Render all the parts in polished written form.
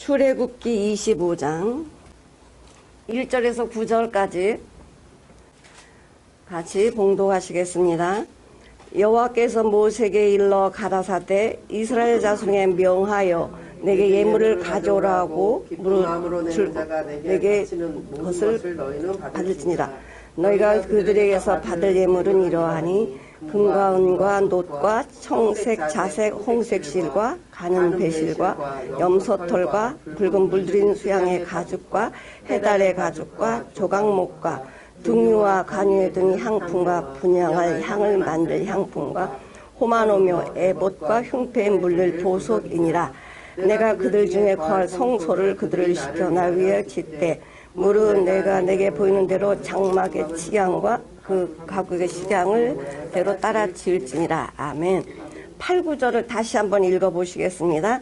출애굽기 25장 1절에서 9절까지 같이 봉독하시겠습니다. 여호와께서 모세에게 일러 가라사대 이스라엘 자손에게 명하여 내게 예물을 가져오라고 물을 내게 것을 받을지니라. 너희가 그들에게서 받을 예물은 이러하니 금과 은과 놋과 청색, 자색, 홍색 실과 가는 배실과 염소털과 붉은 물들인 수양의 가죽과 해달의 가죽과 조각목과 등유와 간유 등 향품과 분향할 향을 만들 향품과 호마노며 에봇과 흉패에 물릴 보석이니라. 내가 그들 중에 거할 성소를 그들을 시켜 나 위에 짓되 물은 내가 내게 보이는 대로 장막의 치양과 그 가구의 시장을 대로 따라 지을지니라. 아멘. 8, 9절을 다시 한번 읽어보시겠습니다.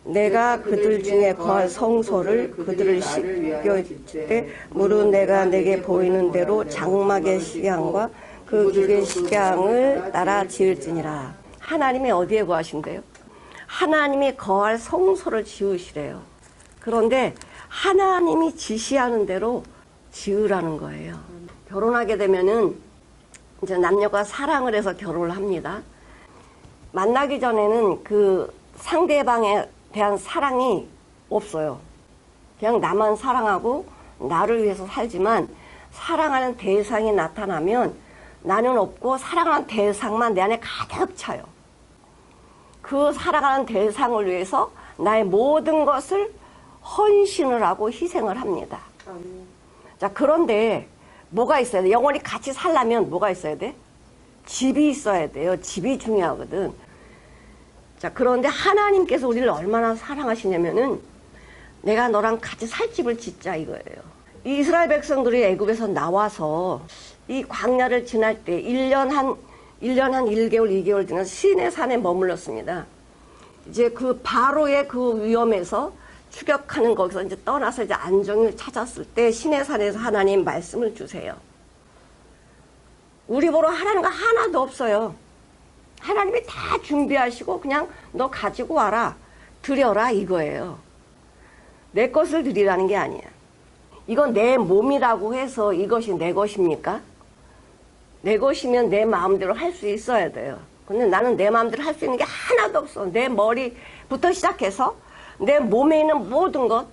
내가 그들 중에 거할 성소를 그들을 씻겨 짓되 물은 내가 내게 보이는 대로 장막의 시장과 그 기의 시장을 따라 지을지니라. 하나님이 어디에 거하신대요? 하나님이 거할 성소를 지으시래요. 그런데 하나님이 지시하는 대로 지으라는 거예요. 결혼하게 되면은 이제 남녀가 사랑을 해서 결혼을 합니다. 만나기 전에는 그 상대방에 대한 사랑이 없어요. 그냥 나만 사랑하고 나를 위해서 살지만 사랑하는 대상이 나타나면 나는 없고 사랑하는 대상만 내 안에 가득 차요. 그 사랑하는 대상을 위해서 나의 모든 것을 헌신을 하고 희생을 합니다. 자, 그런데 뭐가 있어야 돼? 영원히 같이 살려면 뭐가 있어야 돼? 집이 있어야 돼요. 집이 중요하거든. 자, 그런데 하나님께서 우리를 얼마나 사랑하시냐면은 내가 너랑 같이 살 집을 짓자 이거예요. 이 이스라엘 백성들이 애굽에서 나와서 이 광야를 지날 때 1년 한 1개월, 2개월 지나서 시내산에 머물렀습니다. 이제 그 바로의 그 위험에서 추격하는 거기서 이제 떠나서 이제 안정을 찾았을 때 시내산에서 하나님 말씀을 주세요. 우리 보러 하라는 거 하나도 없어요. 하나님이 다 준비하시고 그냥 너 가지고 와라, 드려라 이거예요. 내 것을 드리라는 게 아니야. 이건 내 몸이라고 해서 이것이 내 것입니까? 내 것이면 내 마음대로 할 수 있어야 돼요. 근데 나는 내 마음대로 할 수 있는 게 하나도 없어. 내 머리부터 시작해서 내 몸에 있는 모든 것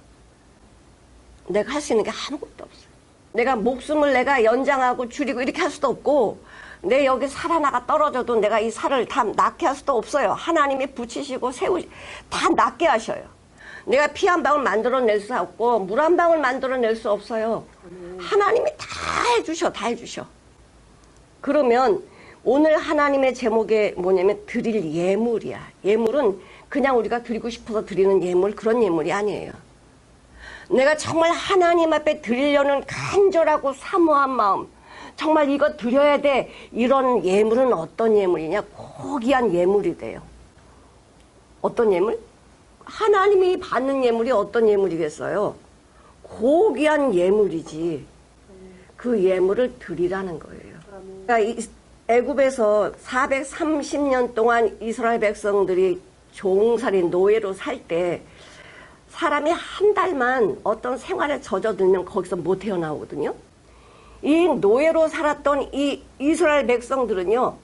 내가 할 수 있는 게 아무것도 없어. 내가 목숨을 내가 연장하고 줄이고 이렇게 할 수도 없고 내 여기 살 하나가 떨어져도 내가 이 살을 다 낫게 할 수도 없어요. 하나님이 붙이시고 다 낫게 하셔요. 내가 피 한 방울 만들어낼 수 없고 물 한 방울 만들어낼 수 없어요. 하나님이 다 해주셔. 그러면 오늘 하나님의 제목이 뭐냐면 드릴 예물이야. 예물은 그냥 우리가 드리고 싶어서 드리는 예물, 그런 예물이 아니에요. 내가 정말 하나님 앞에 드리려는 간절하고 사모한 마음, 정말 이거 드려야 돼, 이런 예물은 어떤 예물이냐? 고귀한 예물이 돼요. 어떤 예물? 하나님이 받는 예물이 어떤 예물이겠어요? 고귀한 예물이지. 그 예물을 드리라는 거예요. 그러니까 애굽에서 430년 동안 이스라엘 백성들이 종살이 노예로 살 때 사람이 한 달만 어떤 생활에 젖어들면 거기서 못 헤어나오거든요. 이 노예로 살았던 이 이스라엘 백성들은요,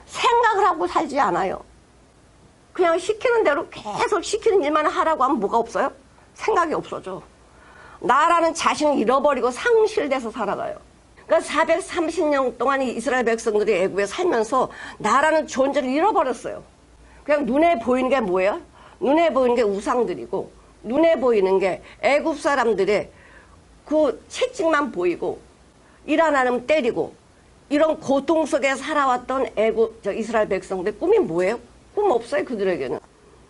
생각을 하고 살지 않아요. 그냥 시키는 대로 계속 시키는 일만 하라고 하면 뭐가 없어요? 생각이 없어져. 나라는 자신을 잃어버리고 상실돼서 살아가요. 그러니까 430년 동안 이 이스라엘 백성들이 애굽에 살면서 나라는 존재를 잃어버렸어요. 그냥 눈에 보이는 게 뭐예요? 눈에 보이는 게 우상들이고 눈에 보이는 게 애굽 사람들의 그 채찍만 보이고 일 안 하면 때리고 이런 고통 속에 살아왔던 이스라엘 백성들의 꿈이 뭐예요? 꿈 없어요. 그들에게는.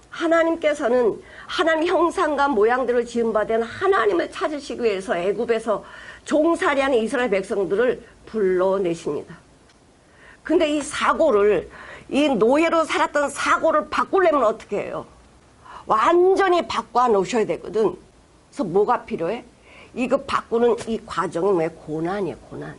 하나님께서는 하나님 형상과 모양대로 지음받은 하나님을 찾으시기 위해서 애굽에서 종살이하는 이스라엘 백성들을 불러내십니다. 근데 이 노예로 살았던 사고를 바꾸려면 어떻게 해요? 완전히 바꿔 놓으셔야 되거든. 그래서 뭐가 필요해? 이거 바꾸는 이 과정이 왜 고난이에요, 고난.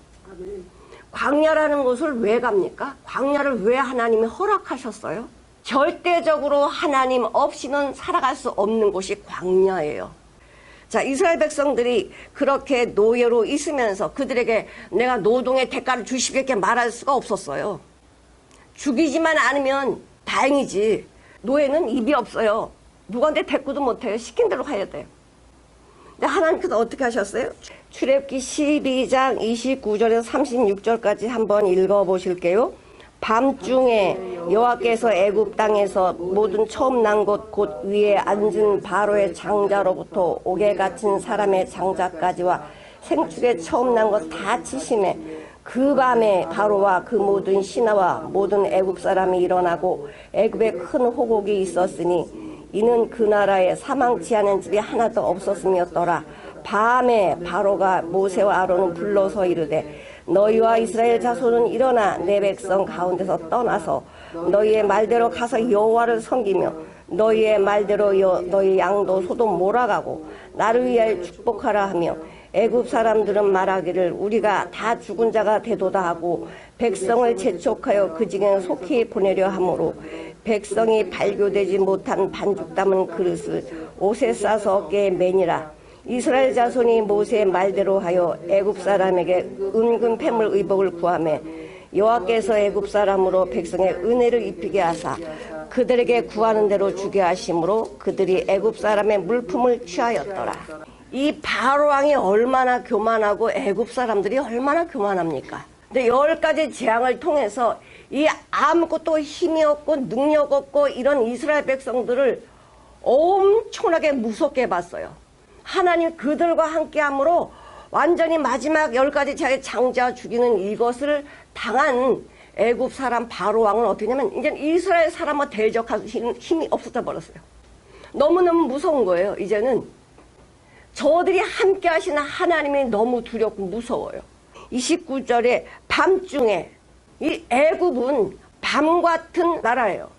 광야라는 곳을 왜 갑니까? 광야를 왜 하나님이 허락하셨어요? 절대적으로 하나님 없이는 살아갈 수 없는 곳이 광야예요. 자, 이스라엘 백성들이 그렇게 노예로 있으면서 그들에게 내가 노동의 대가를 주시겠게 말할 수가 없었어요. 죽이지만 않으면 다행이지. 노예는 입이 없어요. 누구한테 대꾸도 못해요. 시킨 대로 해야 돼요. 근데 하나님께서 어떻게 하셨어요? 출애굽기 12장 29절에서 36절까지 한번 읽어보실게요. 밤중에 여호와께서 애굽 땅에서 모든 처음 난 것 곧 위에 앉은 바로의 장자로부터 옥에 갇힌 사람의 장자까지와 생축에 처음 난 것 다 치심에 그 밤에 바로와 그 모든 신하와 모든 애굽 사람이 일어나고 애굽에 큰 호곡이 있었으니 이는 그 나라에 사망치 않은 집이 하나도 없었음이었더라. 밤에 바로가 모세와 아론을 불러서 이르되 너희와 이스라엘 자손은 일어나 내 백성 가운데서 떠나서 너희의 말대로 가서 여호와를 섬기며 너희의 말대로 너희 양도 소도 몰아가고 나를 위하여 축복하라 하며 애굽 사람들은 말하기를 우리가 다 죽은 자가 되도다 하고 백성을 재촉하여 그 징에 속히 보내려 하므로 백성이 발교되지 못한 반죽 담은 그릇을 옷에 싸서 어깨에 매니라. 이스라엘 자손이 모세의 말대로 하여 애굽 사람에게 은금 패물 의복을 구하매 여호와께서 애굽 사람으로 백성의 은혜를 입히게 하사 그들에게 구하는 대로 주게 하심으로 그들이 애굽 사람의 물품을 취하였더라. 이 바로 왕이 얼마나 교만하고 애굽 사람들이 얼마나 교만합니까? 근데 10가지 재앙을 통해서 이 아무것도 힘이 없고 능력 없고 이런 이스라엘 백성들을 엄청나게 무섭게 봤어요. 하나님 그들과 함께함으로 완전히 마지막 10가지 재앙의 장자 죽이는 이것을 당한 애굽 사람 바로 왕은 어떻게 하냐면 이제 이스라엘 사람과 대적할 힘이 없어져 버렸어요. 너무너무 무서운 거예요. 이제는 저들이 함께 하시는 하나님이 너무 두렵고 무서워요. 29절에 밤중에 이 애굽은 밤 같은 나라예요.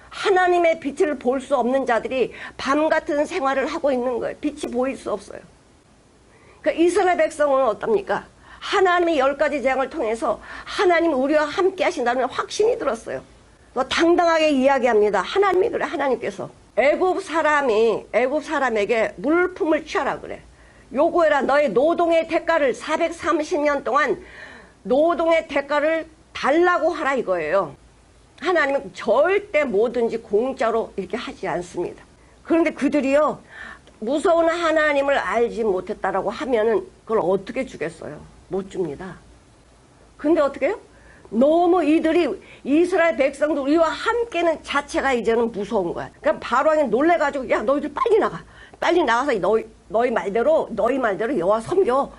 하나님의 빛을 볼 수 없는 자들이 밤 같은 생활을 하고 있는 거예요. 빛이 보일 수 없어요. 그러니까 이스라엘 백성은 어떻습니까? 하나님의 10가지 재앙을 통해서 하나님 우리와 함께 하신다는 확신이 들었어요. 당당하게 이야기합니다. 하나님이 그래. 하나님께서 애굽 사람에게 물품을 취하라 그래. 요구해라. 너의 노동의 대가를 430년 동안 노동의 대가를 달라고 하라 이거예요. 하나님은 절대 뭐든지 공짜로 이렇게 하지 않습니다. 그런데 그들이요 무서운 하나님을 알지 못했다라고 하면은 그걸 어떻게 주겠어요? 못 줍니다. 근데 어떻게 해요? 너무 이들이 이스라엘 백성들 우리와 함께는 자체가 이제는 무서운 거야. 그러니까 바로왕이 놀래가지고 야 너희들 빨리 나가. 빨리 나가서 너희 말대로 여호와 섬겨.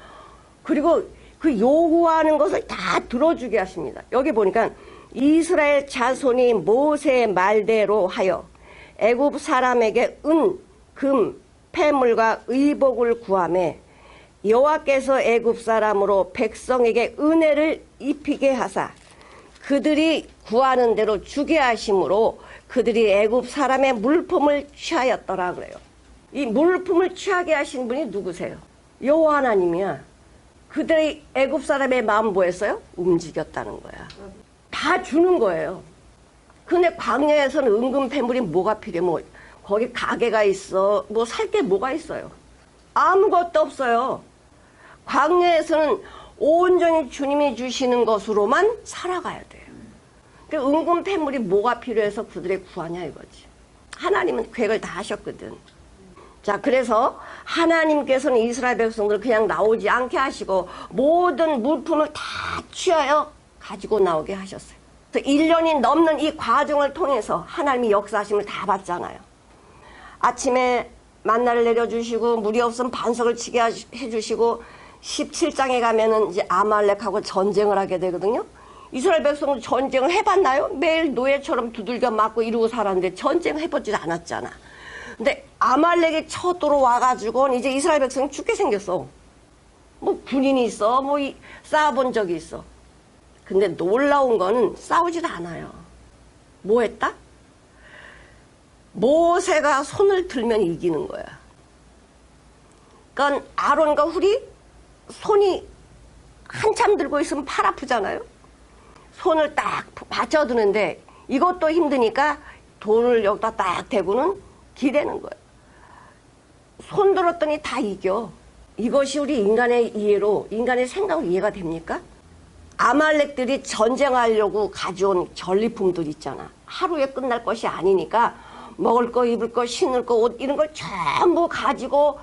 그리고 그 요구하는 것을 다 들어주게 하십니다. 여기 보니까 이스라엘 자손이 모세의 말대로 하여 애굽 사람에게 은, 금, 패물과 의복을 구하며 여호와께서 애굽 사람으로 백성에게 은혜를 입히게 하사 그들이 구하는 대로 주게 하심으로 그들이 애굽 사람의 물품을 취하였더라 그래요. 이 물품을 취하게 하신 분이 누구세요? 여호와 하나님이야. 그들이 애굽 사람의 마음 뭐했어요? 움직였다는 거야. 다 주는 거예요. 근데 광야에서는 은금 패물이 뭐가 필요해? 뭐 거기 가게가 있어. 뭐 살 게 뭐가 있어요? 아무것도 없어요. 광야에서는 온전히 주님이 주시는 것으로만 살아가야 돼요. 그러니까 은금 패물이 뭐가 필요해서 그들의 구하냐 이거지. 하나님은 계획을 다 하셨거든. 자, 그래서 하나님께서는 이스라엘 백성들을 그냥 나오지 않게 하시고 모든 물품을 다 취하여 가지고 나오게 하셨어요. 그래서 1년이 넘는 이 과정을 통해서 하나님이 역사하심을 다 봤잖아요. 아침에 만나를 내려주시고 물이 없으면 반석을 치게 해주시고 17장에 가면은 이제 아말렉하고 전쟁을 하게 되거든요. 이스라엘 백성은 전쟁을 해봤나요? 매일 노예처럼 두들겨 맞고 이러고 살았는데 전쟁 해보지 않았잖아. 근데 아말렉이 쳐들어와가지고 이제 이스라엘 백성이 죽게 생겼어. 뭐 군인이 있어, 뭐 싸워본 적이 있어. 근데 놀라운 거는 싸우지도 않아요. 뭐 했다? 모세가 손을 들면 이기는 거야. 그러니까 아론과 훌이 손이 한참 들고 있으면 팔 아프잖아요. 손을 딱 받쳐드는데 이것도 힘드니까 돌을 여기다 딱 대고는 기대는 거예요. 손 들었더니 다 이겨. 이것이 우리 인간의 이해로, 인간의 생각으로 이해가 됩니까? 아말렉들이 전쟁하려고 가져온 전리품들 있잖아. 하루에 끝날 것이 아니니까 먹을 거, 입을 거, 신을 거, 옷 이런 걸 전부 가지고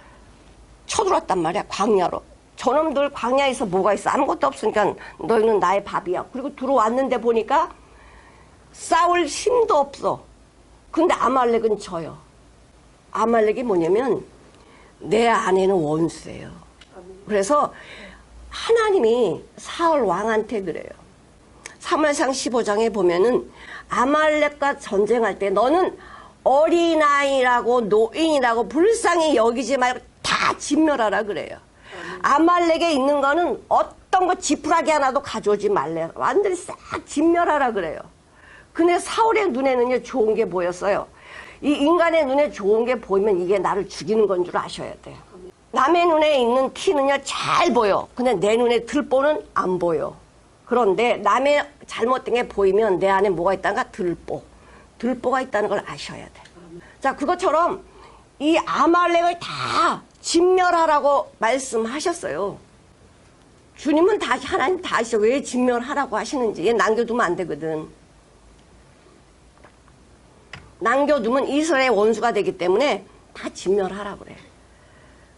쳐들어왔단 말이야. 광야로. 저놈들 광야에서 뭐가 있어? 아무것도 없으니까 너희는 나의 밥이야. 그리고 들어왔는데 보니까 싸울 힘도 없어. 근데 아말렉은 져요. 아말렉이 뭐냐면 내 안에는 원수예요. 그래서 하나님이 사울 왕한테 그래요. 사무엘상 15장에 보면은 아말렉과 전쟁할 때 너는 어린아이라고 노인이라고 불쌍히 여기지 말고 다 진멸하라 그래요. 아말렉에 있는 거는 어떤 거 지푸라기 하나도 가져오지 말래. 완전히 싹 진멸하라 그래요. 근데 사울의 눈에는요 좋은 게 보였어요. 이 인간의 눈에 좋은 게 보이면 이게 나를 죽이는 건 줄 아셔야 돼요. 남의 눈에 있는 티는요 잘 보여. 근데 내 눈에 들보는 안 보여. 그런데 남의 잘못된 게 보이면 내 안에 뭐가 있다는가? 들보가 있다는 걸 아셔야 돼. 자, 그것처럼 이 아말렉을 다 진멸하라고 말씀하셨어요. 주님은 다시, 하나님 다시 왜 진멸하라고 하시는지 얘 남겨두면 안 되거든. 남겨두면 이스라엘의 원수가 되기 때문에 다 진멸하라고 그래.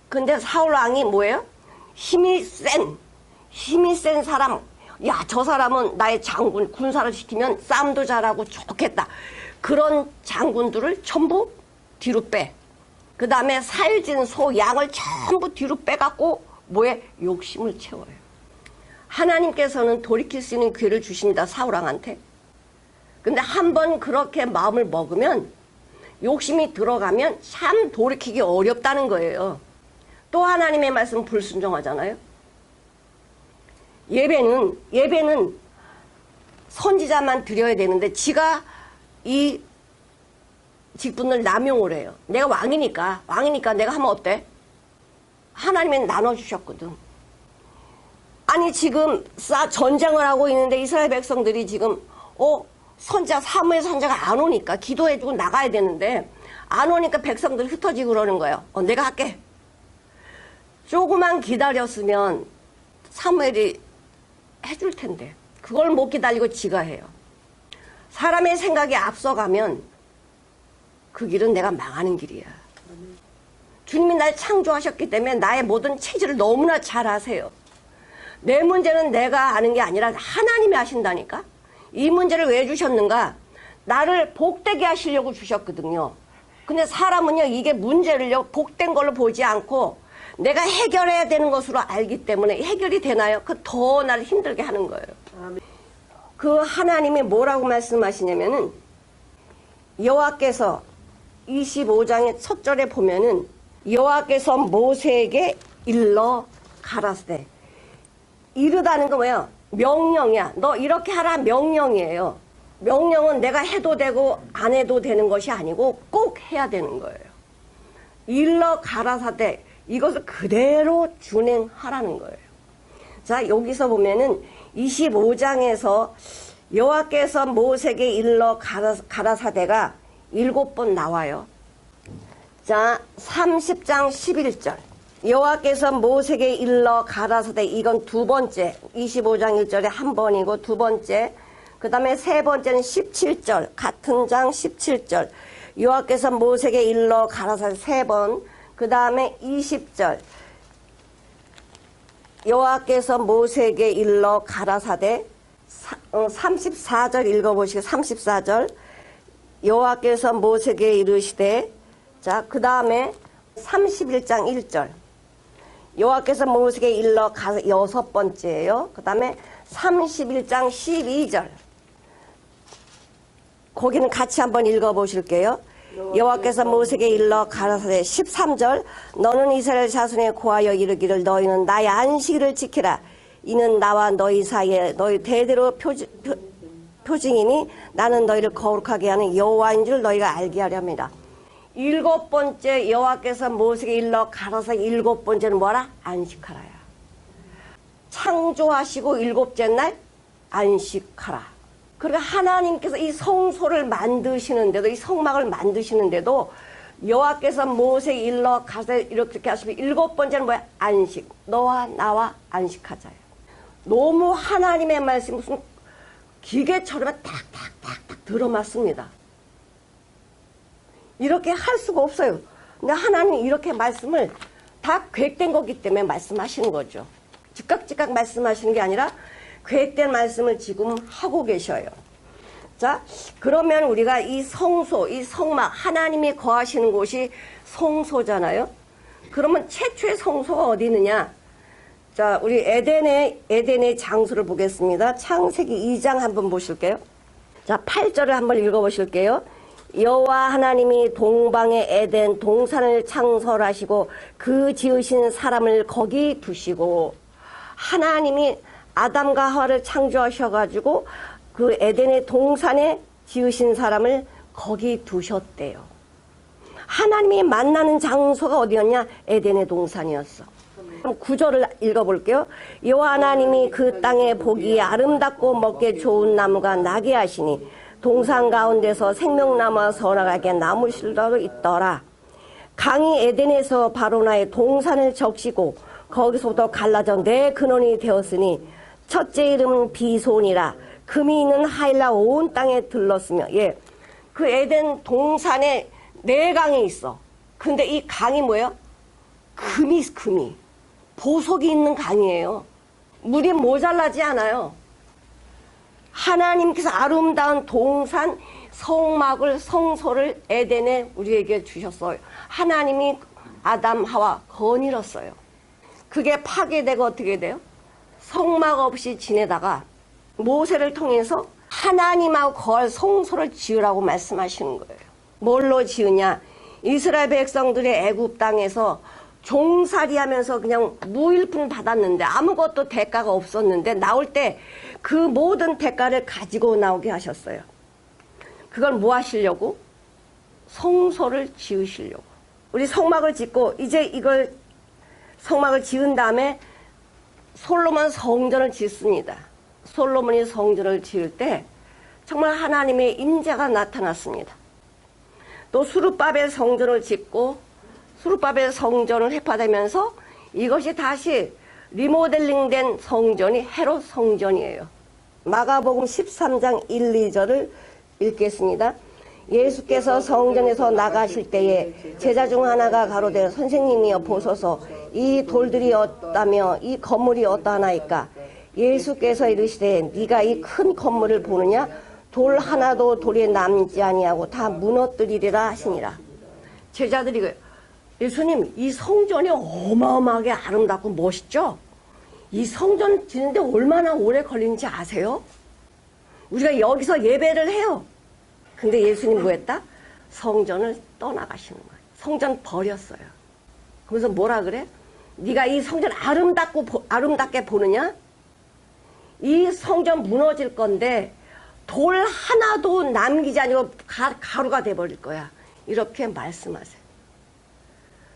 근데 사울왕이 뭐예요? 힘이 센 사람, 야, 저 사람은 나의 장군, 군사를 시키면 싸움도 잘하고 좋겠다. 그런 장군들을 전부 뒤로 빼. 그 다음에 살진 소, 양을 전부 뒤로 빼갖고 뭐에? 욕심을 채워요. 하나님께서는 돌이킬 수 있는 기회를 주십니다. 사울왕한테. 근데 한번 그렇게 마음을 먹으면 욕심이 들어가면 참 돌이키기 어렵다는 거예요. 또 하나님의 말씀 불순종하잖아요. 예배는 선지자만 드려야 되는데 지가 이 직분을 남용을 해요. 내가 왕이니까 내가 하면 어때? 하나님이 나눠주셨거든. 아니 지금 전쟁을 하고 있는데 이스라엘 백성들이 지금 선지자 사무엘 선지자가 안 오니까 기도해주고 나가야 되는데 안 오니까 백성들이 흩어지고 그러는 거예요. 내가 할게. 조금만 기다렸으면 사무엘이 해줄 텐데 그걸 못 기다리고 지가 해요. 사람의 생각이 앞서가면 그 길은 내가 망하는 길이야. 주님이 날 창조하셨기 때문에 나의 모든 체질을 너무나 잘 아세요. 내 문제는 내가 아는 게 아니라 하나님이 하신다니까. 이 문제를 왜 주셨는가? 나를 복되게 하시려고 주셨거든요. 근데 사람은요 이게 문제를요 복된 걸로 보지 않고 내가 해결해야 되는 것으로 알기 때문에 해결이 되나요? 그 더 나를 힘들게 하는 거예요. 그 하나님이 뭐라고 말씀하시냐면은 여호와께서 25장의 첫 절에 보면은 여호와께서 모세에게 일러 가라사대. 이르다는 거 뭐예요? 명령이야. 너 이렇게 하라 명령이에요. 명령은 내가 해도 되고 안 해도 되는 것이 아니고 꼭 해야 되는 거예요. 일러 가라사대. 이것을 그대로 준행하라는 거예요. 자, 여기서 보면은 25장에서 여호와께서 모세에게 일러 가라사대가 7번 나와요. 자, 30장 11절. 여호와께서 모세에게 일러 가라사대. 이건 두 번째. 25장 1절에 한 번이고 두 번째. 그 다음에 세 번째는 17절. 같은 장 17절. 여호와께서 모세에게 일러 가라사대 세 번. 그 다음에 20절. 여호와께서 모세에게 일러 가라사대. 34절 읽어보시고 34절. 여호와께서 모세에게 이르시되. 자, 그 다음에 31장 1절. 여호와께서 모세에게 일러 여섯 번째예요. 그 다음에 31장 12절. 거기는 같이 한번 읽어보실게요. 여호와께서 모세에게 일러 가라사대 13절. 너는 이스라엘 자손에 고하여 이르기를 너희는 나의 안식일을 지키라. 이는 나와 너희 사이에 너희 대대로 표징이니 나는 너희를 거룩하게 하는 여호와인 줄 너희가 알게 하려 합니다. 7번째 여호와께서 모세에게 일러 가라사대 7번째는 뭐라? 안식하라야. 창조하시고 7째 날 안식하라. 그러니까 하나님께서 이 성소를 만드시는데도, 이 성막을 만드시는데도 여호와께서 모세에게 일러 가서 이렇게 하시면 7번째는 뭐야? 안식. 너와 나와 안식하자요. 너무 하나님의 말씀이 무슨 기계처럼 탁탁탁탁 들어맞습니다. 이렇게 할 수가 없어요. 근데 하나님이 이렇게 말씀을 다 계획된 거기 때문에 말씀하시는 거죠. 즉각 말씀하시는 게 아니라 계획된 말씀을 지금 하고 계셔요. 자, 그러면 우리가 이 성소, 이 성막, 하나님이 거하시는 곳이 성소잖아요. 그러면 최초의 성소가 어디 있느냐? 자, 우리 에덴의 장소를 보겠습니다. 창세기 2장 한번 보실게요. 자, 8절을 한번 읽어보실게요. 여호와 하나님이 동방의 에덴 동산을 창설하시고 그 지으신 사람을 거기 두시고, 하나님이 아담과 하와를 창조하셔가지고 그 에덴의 동산에 지으신 사람을 거기 두셨대요. 하나님이 만나는 장소가 어디였냐? 에덴의 동산이었어. 그럼 9절을 읽어볼게요. 여호와 하나님이 그 땅에 보기에 아름답고 먹기 좋은 나무가 나게 하시니 동산 가운데서 생명나무와 선악하게 나무실도 있더라. 강이 에덴에서 바로나의 동산을 적시고 거기서부터 갈라져 네 근원이 되었으니 첫째 이름은 비손이라. 금이 있는 하일라 온 땅에 들렀으며, 예, 그 에덴 동산에 네 강이 있어. 근데 이 강이 뭐예요? 금이 보석이 있는 강이에요. 물이 모자라지 않아요. 하나님께서 아름다운 동산, 성막을, 성소를 에덴에 우리에게 주셨어요. 하나님이 아담, 하와 거닐었어요. 그게 파괴되고 어떻게 돼요? 성막 없이 지내다가 모세를 통해서 하나님하고 거할 성소를 지으라고 말씀하시는 거예요. 뭘로 지으냐? 이스라엘 백성들이 애굽 땅에서 종살이하면서 그냥 무일푼 받았는데 아무것도 대가가 없었는데 나올 때 그 모든 대가를 가지고 나오게 하셨어요. 그걸 뭐 하시려고? 성소를 지으시려고. 우리 성막을 짓고 이제 이걸 성막을 지은 다음에 솔로몬 성전을 짓습니다. 솔로몬이 성전을 지을 때 정말 하나님의 임재가 나타났습니다. 또 수르바벨 성전을 짓고 수르바벨 성전을 해파되면서 이것이 다시 리모델링된 성전이 헤롯 성전이에요. 마가복음 13장 1, 2절을 읽겠습니다. 예수께서 성전에서 나가실 때에 제자 중 하나가 가로되 선생님이여 보소서 이 돌들이 어떠하며 이 건물이 어떠하나이까? 예수께서 이르시되 네가 이 큰 건물을 보느냐? 돌 하나도 돌에 남지 아니하고 다 무너뜨리리라 하시니라. 제자들이 예수님, 이 성전이 어마어마하게 아름답고 멋있죠? 이 성전 짓는데 얼마나 오래 걸리는지 아세요? 우리가 여기서 예배를 해요. 근데 예수님 뭐 했다? 성전을 떠나가시는 거예요. 성전 버렸어요. 그래서 뭐라 그래? 네가 이 성전 아름답게 보느냐? 이 성전 무너질 건데 돌 하나도 남기지 아니고 가루가 돼버릴 거야. 이렇게 말씀하세요.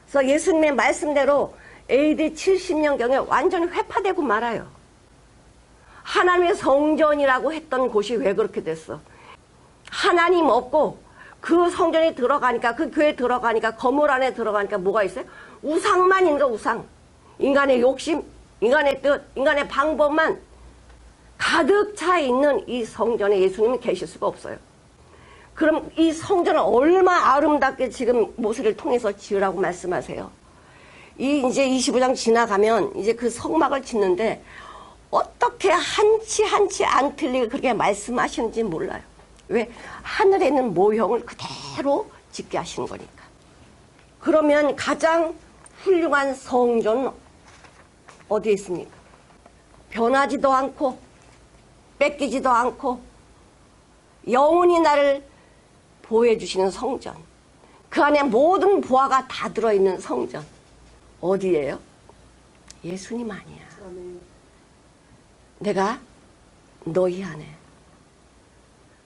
그래서 예수님의 말씀대로 AD 70년경에 완전히 회파되고 말아요. 하나님의 성전이라고 했던 곳이 왜 그렇게 됐어? 하나님 없고 그 성전에 들어가니까, 그 교회에 들어가니까, 건물 안에 들어가니까 뭐가 있어요? 우상만 있는 거, 우상. 인간의 욕심, 인간의 뜻, 인간의 방법만 가득 차 있는 이 성전에 예수님이 계실 수가 없어요. 그럼 이 성전을 얼마나 아름답게 지금 모세를 통해서 지으라고 말씀하세요. 이제 25장 지나가면 이제 그 성막을 짓는데 어떻게 한치 안 틀리게 그렇게 말씀하시는지 몰라요. 왜? 하늘에 있는 모형을 그대로 짓게 하시는 거니까. 그러면 가장 훌륭한 성전은 어디에 있습니까? 변하지도 않고 뺏기지도 않고 영원히 나를 보호해 주시는 성전. 그 안에 모든 보화가 다 들어있는 성전. 어디예요? 예수님 아니야. 내가 너희 안에,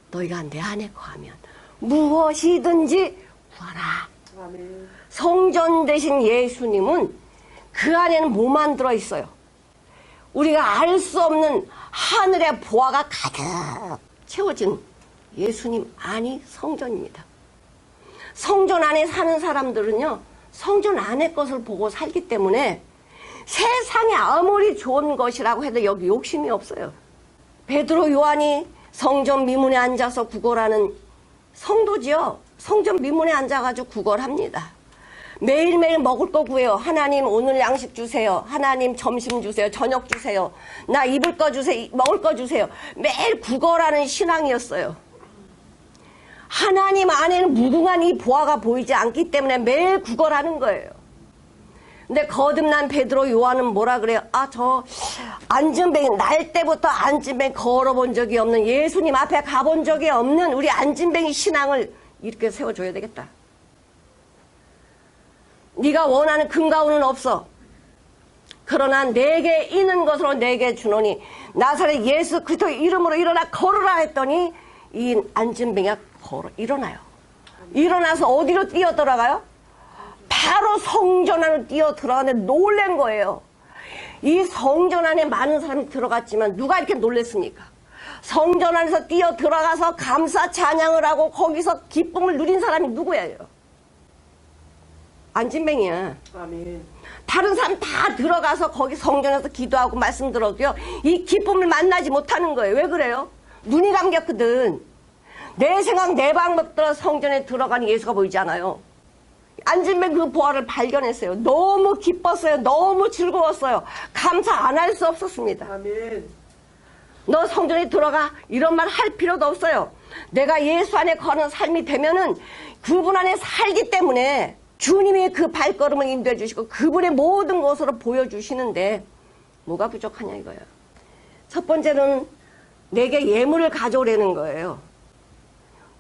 너희가 내 안에 거하면 무엇이든지 구하라. 성전 대신 예수님은 그 안에는 뭐만 들어있어요? 우리가 알 수 없는 하늘의 보화가 가득 채워진 예수님 안이 성전입니다. 성전 안에 사는 사람들은요, 성전 안의 것을 보고 살기 때문에 세상에 아무리 좋은 것이라고 해도 여기 욕심이 없어요. 베드로, 요한이 성전 미문에 앉아서 구걸하는 성도지요. 성전 미문에 앉아가지고 구걸합니다. 매일매일 먹을 거 구해요. 하나님 오늘 양식 주세요. 하나님 점심 주세요. 저녁 주세요. 나 입을 거 주세요. 먹을 거 주세요. 매일 구걸하는 신앙이었어요. 하나님 안에는 무궁한 이 보화가 보이지 않기 때문에 매일 구걸하는 거예요. 근데 거듭난 베드로, 요한은 뭐라 그래요? 저 안진뱅이, 날 때부터 안진뱅이 걸어본 적이 없는, 예수님 앞에 가본 적이 없는 우리 안진뱅이 신앙을 이렇게 세워줘야 되겠다. 네가 원하는 금가운은 없어. 그러나 내게 있는 것으로 내게 주노니 나사렛 예수 그리스도 이름으로 일어나 걸으라 했더니 이 안진뱅이가 일어나요. 일어나서 어디로 뛰어 들어가요? 바로 성전 안으로 뛰어 들어가는데 놀란 거예요. 이 성전 안에 많은 사람이 들어갔지만 누가 이렇게 놀랬습니까? 성전 안에서 뛰어 들어가서 감사 찬양을 하고 거기서 기쁨을 누린 사람이 누구예요? 안진뱅이야. 아멘. 다른 사람 다 들어가서 거기 성전에서 기도하고 말씀 들어도요, 이 기쁨을 만나지 못하는 거예요. 왜 그래요? 눈이 감겼거든. 내 생각, 내 방법대로 성전에 들어가는 예수가 보이지 않아요. 안진뱅 그 보화를 발견했어요. 너무 기뻤어요. 너무 즐거웠어요. 감사 안 할 수 없었습니다. 아멘. 너 성전에 들어가, 이런 말 할 필요도 없어요. 내가 예수 안에 거는 삶이 되면은 그분 안에 살기 때문에 주님이 그 발걸음을 인도해 주시고 그분의 모든 것으로 보여주시는데 뭐가 부족하냐 이거예요. 첫 번째는 내게 예물을 가져오라는 거예요.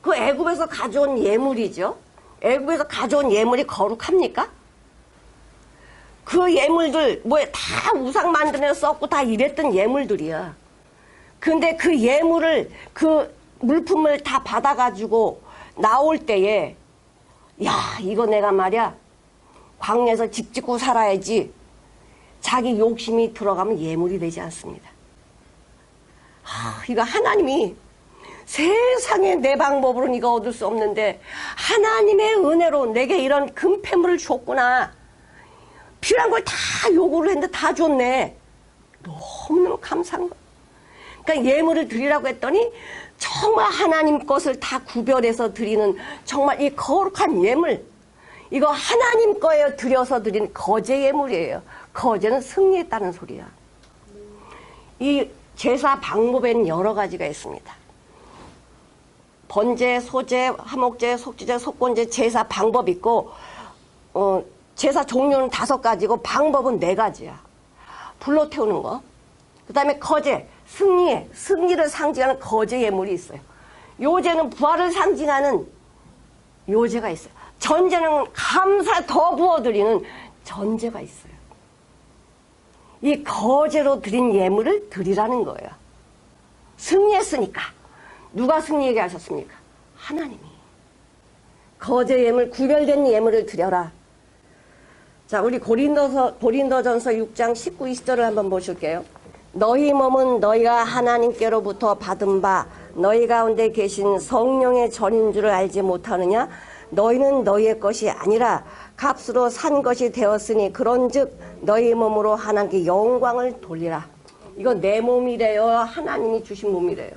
그 애굽에서 가져온 예물이죠. 애굽에서 가져온 예물이 거룩합니까? 그 예물들 다 우상 만들어서 썼고 다 이랬던 예물들이야. 근데 그 예물을, 그 물품을 다 받아가지고 나올 때에, 야, 이거 내가 말이야 광야에서 집 짓고 살아야지, 자기 욕심이 들어가면 예물이 되지 않습니다. 이거 하나님이 세상에 내 방법으로는 이거 얻을 수 없는데 하나님의 은혜로 내게 이런 금패물을 줬구나. 필요한 걸 다 요구를 했는데 다 줬네. 너무너무 감사한 거야. 그러니까 예물을 드리라고 했더니 정말 하나님 것을 다 구별해서 드리는 정말 이 거룩한 예물, 이거 하나님 거에 드려서 드린 거제 예물이에요. 거제는 승리했다는 소리야. 이 제사 방법에는 여러 가지가 있습니다. 번제, 소제, 화목제, 속죄제, 속건제 제사 방법 있고, 제사 종류는 5가지고 방법은 4가지야. 불로 태우는 거. 그 다음에 거제, 승리를 상징하는 거제 예물이 있어요. 요제는 부활을 상징하는 요제가 있어요. 전제는 감사 더 부어드리는 전제가 있어요. 이 거제로 드린 예물을 드리라는 거예요. 승리했으니까. 누가 승리하게 하셨습니까? 하나님이. 거제 예물, 구별된 예물을 드려라. 자, 우리 고린도전서 6장 19, 20절을 한번 보실게요. 너희 몸은 너희가 하나님께로부터 받은 바 너희 가운데 계신 성령의 전인 줄을 알지 못하느냐? 너희는 너희의 것이 아니라 값으로 산 것이 되었으니 그런즉 너희 몸으로 하나님께 영광을 돌리라. 이건 내 몸이래요. 하나님이 주신 몸이래요.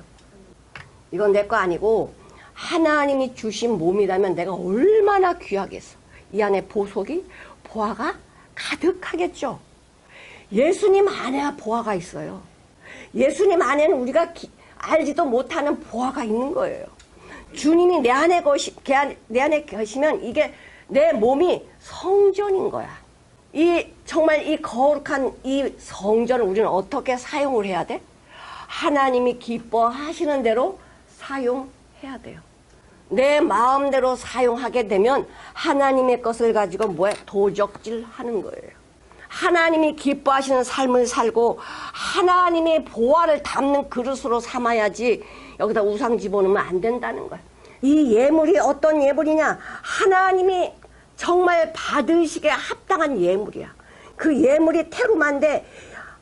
이건 내 거 아니고 하나님이 주신 몸이라면 내가 얼마나 귀하겠어. 이 안에 보석이, 보화가 가득하겠죠. 예수님 안에 보화가 있어요. 예수님 안에는 우리가 알지도 못하는 보화가 있는 거예요. 주님이 내 안에 계시면 이게 내 몸이 성전인 거야. 정말 이 거룩한 이 성전을 우리는 어떻게 사용을 해야 돼? 하나님이 기뻐하시는 대로 사용해야 돼요. 내 마음대로 사용하게 되면 하나님의 것을 가지고 도적질 하는 거예요. 하나님이 기뻐하시는 삶을 살고 하나님의 보화를 담는 그릇으로 삼아야지 여기다 우상 집어넣으면 안 된다는 거예요. 이 예물이 어떤 예물이냐? 하나님이 정말 받으시기에 합당한 예물이야. 그 예물이 테루마인데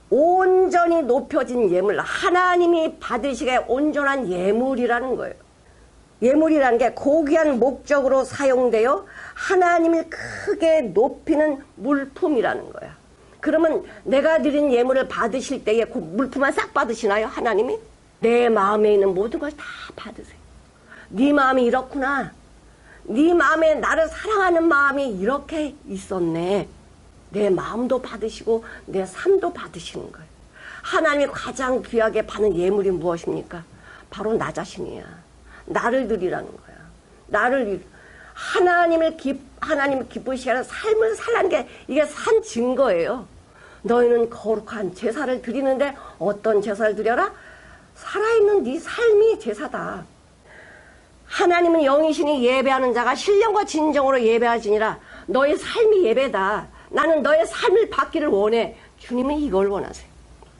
온전히 높여진 예물, 하나님이 받으시게 온전한 예물이라는 거예요. 예물이라는 게 고귀한 목적으로 사용되어 하나님을 크게 높이는 물품이라는 거야. 그러면 내가 드린 예물을 받으실 때에 그 물품만 싹 받으시나요? 하나님이? 내 마음에 있는 모든 걸 다 받으세요. 네 마음이 이렇구나. 네 마음에 나를 사랑하는 마음이 이렇게 있었네. 내 마음도 받으시고 내 삶도 받으시는 거예요. 하나님이 가장 귀하게 받는 예물이 무엇입니까? 바로 나 자신이야. 나를 드리라는 거야. 하나님을 기쁘시게 하는 삶을 살라는 게 이게 산 증거예요. 너희는 거룩한 제사를 드리는데 어떤 제사를 드려라? 살아있는 네 삶이 제사다. 하나님은 영이시니 예배하는 자가 신령과 진정으로 예배하지니라. 너의 삶이 예배다. 나는 너의 삶을 받기를 원해. 주님은 이걸 원하세요.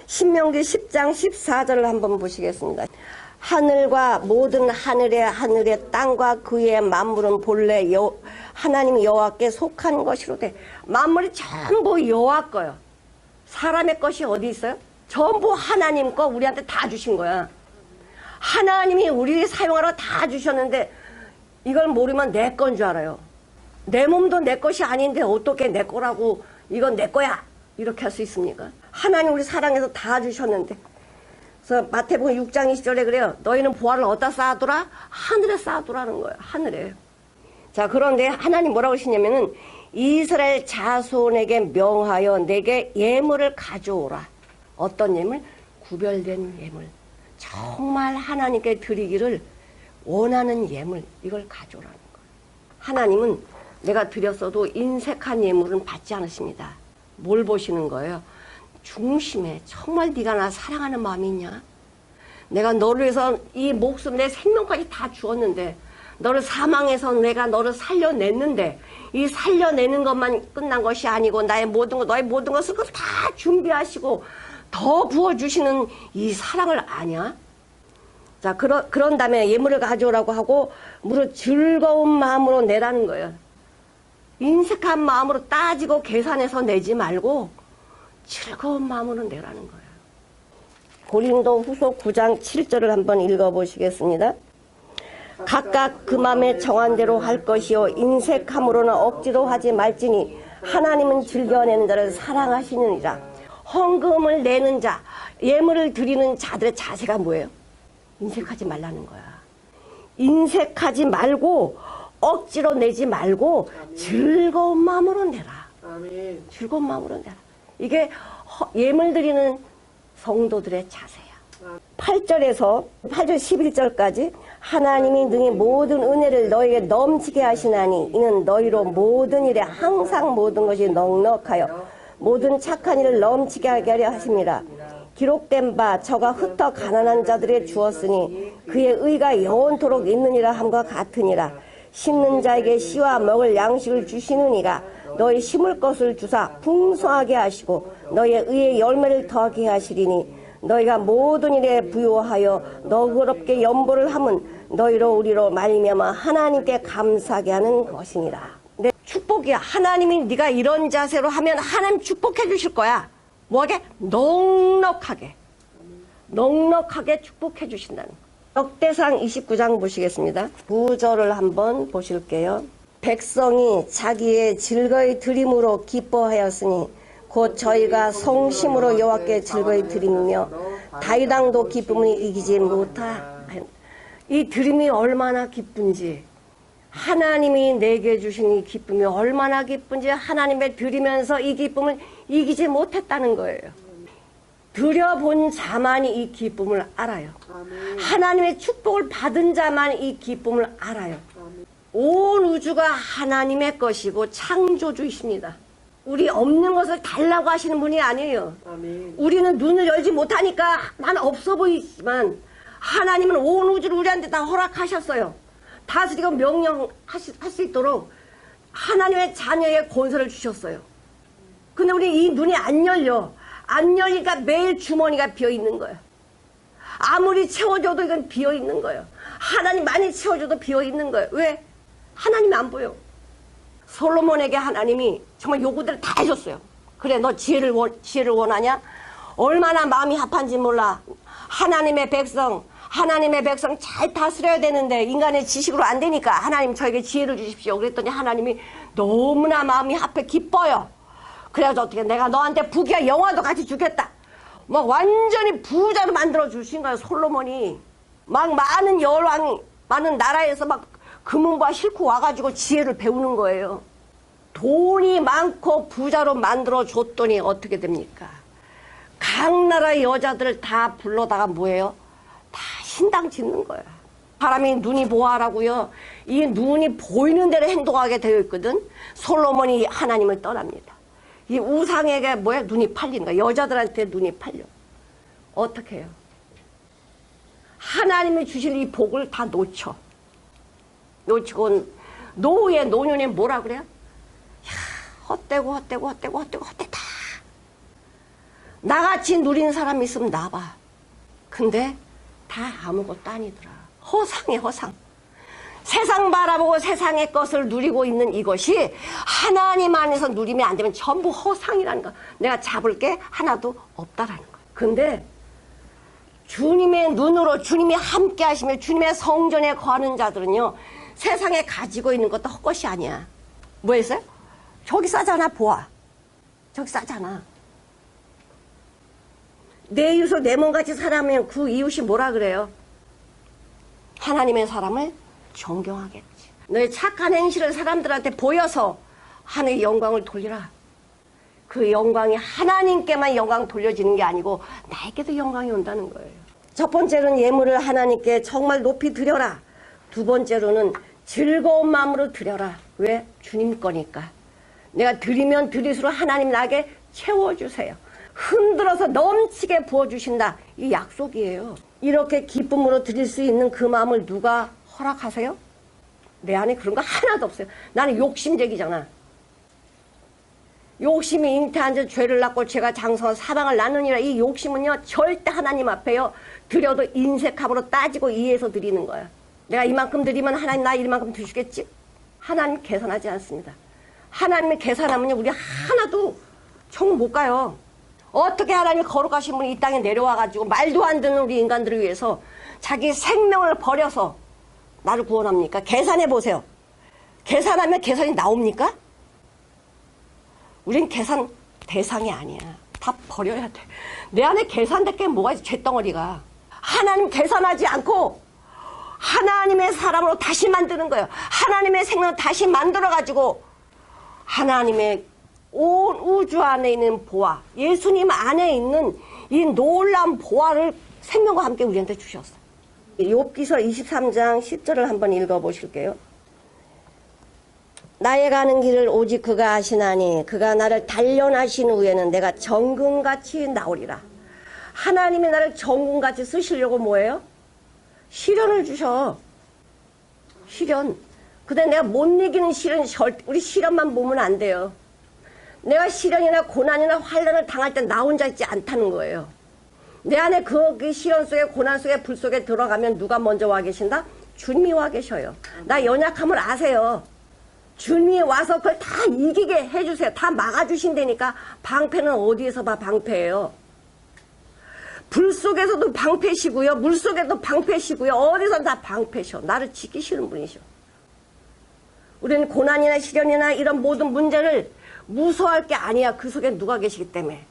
신명기 10장 14절을 한번 보시겠습니다. 하늘과 모든 하늘의 땅과 그의 만물은 본래 하나님 여호와께 속한 것이로되. 만물이 전부 여호와 거요. 사람의 것이 어디 있어요? 전부 하나님 거 우리한테 다 주신 거야. 하나님이 우리 사용하러 다 주셨는데 이걸 모르면 내 건 줄 알아요. 내 몸도 내 것이 아닌데 어떻게 내 거라고 이건 내 거야 이렇게 할 수 있습니까? 하나님 우리 사랑해서 다 주셨는데. 그래서 마태복음 6장 20절에 그래요. 너희는 보화를 어디다 쌓아두라? 하늘에 쌓아두라는 거예요. 하늘에. 자, 그런데 하나님 뭐라고 하시냐면은 이스라엘 자손에게 명하여 내게 예물을 가져오라. 어떤 예물? 구별된 예물. 정말 하나님께 드리기를 원하는 예물, 이걸 가져오라는 거예요. 하나님은 내가 드렸어도 인색한 예물은 받지 않으십니다. 뭘 보시는 거예요? 중심에 정말 네가 나 사랑하는 마음이 있냐? 내가 너를 위해서 이 목숨, 내 생명까지 다 주었는데 너를 사망해서 내가 너를 살려냈는데 이 살려내는 것만 끝난 것이 아니고 너의 모든 것을 다 준비하시고 더 부어주시는 이 사랑을 아냐? 자, 그런 다음에 예물을 가져오라고 하고 무릇 즐거운 마음으로 내라는 거예요. 인색한 마음으로 따지고 계산해서 내지 말고 즐거운 마음으로 내라는 거예요. 고린도 후서 9장 7절을 한번 읽어보시겠습니다. 각각 그 마음에 정한 대로 할 것이요 인색함으로는 억지로 하지 말지니 하나님은 즐겨내는 자를 사랑하시느니라. 헌금을 내는 자, 예물을 드리는 자들의 자세가 뭐예요? 인색하지 말라는 거야. 인색하지 말고 억지로 내지 말고 즐거운 마음으로 내라. 즐거운 마음으로 내라. 이게 예물 드리는 성도들의 자세야. 8절 11절까지 하나님이 능히 모든 은혜를 너에게 넘치게 하시나니 이는 너희로 모든 일에 항상 모든 것이 넉넉하여 모든 착한 일을 넘치게 하게 하려 하심이라. 기록된 바 저가 흩어 가난한 자들에 주었으니 그의 의가 영원토록 있느니라 함과 같으니라. 심는 자에게 씨와 먹을 양식을 주시느니라. 너희 심을 것을 주사 풍성하게 하시고 너희의 의의 열매를 더하게 하시리니 너희가 모든 일에 부요하여 너그럽게 연보를 함은 너희로 우리로 말미암아 하나님께 감사하게 하는 것이니라. 근데 축복이야. 하나님이 네가 이런 자세로 하면 하나님 축복해 주실 거야. 뭐하게? 넉넉하게 축복해 주신다는 거. 역대상 29장 보시겠습니다. 9절을 한번 보실게요. 백성이 자기의 즐거이 드림으로 기뻐하였으니 곧 저희가 성심으로 여호와께 즐거이 드리며 다윗 왕도 기쁨을 이기지 못하. 이 드림이 얼마나 기쁜지, 하나님이 내게 주신 이 기쁨이 얼마나 기쁜지 하나님의 드리면서 이 기쁨을 이기지 못했다는 거예요. 드려본 자만이 이 기쁨을 알아요. 하나님의 축복을 받은 자만 이 기쁨을 알아요. 온 우주가 하나님의 것이고 창조주이십니다. 우리 없는 것을 달라고 하시는 분이 아니에요. 우리는 눈을 열지 못하니까 난 없어 보이지만 하나님은 온 우주를 우리한테 다 허락하셨어요. 다스리고 명령할 수 있도록 하나님의 자녀의 권세를 주셨어요. 근데 우리 이 눈이 안 열려. 안 열리니까 매일 주머니가 비어있는 거예요. 아무리 채워줘도 이건 비어있는 거예요. 하나님 많이 채워줘도 비어있는 거예요. 왜? 하나님이 안 보여. 솔로몬에게 하나님이 정말 요구들을 다 해줬어요. 그래, 너 지혜를 원하냐? 얼마나 마음이 합한지 몰라. 하나님의 백성 잘 다스려야 되는데 인간의 지식으로 안 되니까 하나님 저에게 지혜를 주십시오. 그랬더니 하나님이 너무나 마음이 합해 기뻐요. 그래서 어떻게 내가 너한테 부귀와 영화도 같이 주겠다. 막 완전히 부자로 만들어 주신 거예요. 솔로몬이 막 많은 여왕 많은 나라에서 막 금은과 싣고 와가지고 지혜를 배우는 거예요. 돈이 많고 부자로 만들어 줬더니 어떻게 됩니까? 각 나라의 여자들을 다 불러다가 뭐예요? 다 신당 짓는 거야. 사람이 눈이 보아라고요. 이 눈이 보이는 대로 행동하게 되어 있거든. 솔로몬이 하나님을 떠납니다. 이 우상에게 뭐야? 눈이 팔리는 거야. 여자들한테 눈이 팔려. 어떻게 해요? 하나님이 주실 이 복을 다 놓치고 노후에 노년에 뭐라 그래요? 야, 헛되다. 나같이 누린 사람 있으면 나봐. 근데 다 아무것도 아니더라. 허상. 세상 바라보고 세상의 것을 누리고 있는 이것이 하나님 안에서 누리면 안 되면 전부 허상이라는 거. 내가 잡을 게 하나도 없다라는 거. 근데 주님의 눈으로 주님이 함께 하시며 주님의 성전에 거하는 자들은요. 세상에 가지고 있는 것도 헛것이 아니야. 뭐 했어요? 저기 싸잖아. 보아. 저기 싸잖아. 내 이웃을 내 몸같이 살아면 그 이웃이 뭐라 그래요? 하나님의 사람을 존경하겠지. 너의 착한 행실을 사람들한테 보여서 하나님의 영광을 돌리라. 그 영광이 하나님께만 영광 돌려지는 게 아니고 나에게도 영광이 온다는 거예요. 첫 번째로는 예물을 하나님께 정말 높이 드려라. 두 번째로는 즐거운 마음으로 드려라. 왜? 주님 거니까. 내가 드리면 드릴수록 하나님 나에게 채워주세요. 흔들어서 넘치게 부어주신다. 이 약속이에요. 이렇게 기쁨으로 드릴 수 있는 그 마음을 누가 허락하세요? 내 안에 그런 거 하나도 없어요. 나는 욕심쟁이잖아. 욕심이 잉태한 자 죄를 낳고 죄가 장성한 사방을 나누니라. 이 욕심은요 절대 하나님 앞에요 드려도 인색함으로 따지고 이해해서 드리는 거야. 내가 이만큼 드리면 하나님 나 이만큼 주시겠지? 하나님 계산하지 않습니다. 하나님이 계산하면요 우리 하나도 정 못 가요. 어떻게 하나님이 거룩하신 분이 이 땅에 내려와가지고 말도 안 되는 우리 인간들을 위해서 자기 생명을 버려서 나를 구원합니까? 계산해 보세요. 계산하면 계산이 나옵니까? 우린 계산 대상이 아니야. 다 버려야 돼. 내 안에 계산될 게 뭐가 있어? 쇳덩어리가. 하나님 계산하지 않고 하나님의 사람으로 다시 만드는 거예요. 하나님의 생명을 다시 만들어가지고 하나님의 온 우주 안에 있는 보화, 예수님 안에 있는 이 놀라운 보화를 생명과 함께 우리한테 주셨어요. 욥기서 23장 10절을 한번 읽어보실게요. 나의 가는 길을 오직 그가 아시나니 그가 나를 단련하신 후에는 내가 정금같이 나오리라. 하나님이 나를 정금같이 쓰시려고 뭐예요? 시련을 주셔. 시련. 근데 내가 못 이기는 시련, 우리 시련만 보면 안 돼요. 내가 시련이나 고난이나 환난을 당할 때 나 혼자 있지 않다는 거예요. 내 안에 그 시련 속에 고난 속에 불 속에 들어가면 누가 먼저 와 계신다? 주님이 와 계셔요. 나 연약함을 아세요. 주님이 와서 그걸 다 이기게 해주세요. 다 막아주신다니까. 방패는 어디에서 봐 방패예요. 불 속에서도 방패시고요. 물 속에도 방패시고요. 어디서 다 방패셔. 나를 지키시는 분이셔. 우리는 고난이나 시련이나 이런 모든 문제를 무서워할 게 아니야. 그 속에 누가 계시기 때문에.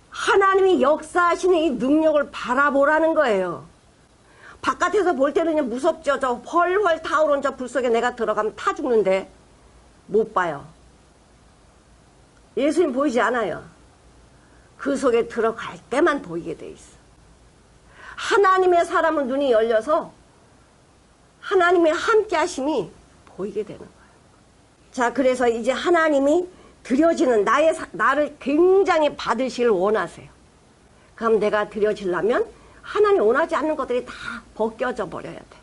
하나님이 역사하시는 이 능력을 바라보라는 거예요. 바깥에서 볼 때는 무섭죠. 저 헐헐 타오른 저 불 속에 내가 들어가면 타 죽는데 못 봐요. 예수님 보이지 않아요. 그 속에 들어갈 때만 보이게 돼 있어. 하나님의 사람은 눈이 열려서 하나님의 함께 하심이 보이게 되는 거예요. 자, 그래서 이제 하나님이 드려지는 나를 굉장히 받으시길 원하세요. 그럼 내가 드려지려면 하나님 원하지 않는 것들이 다 벗겨져 버려야 돼.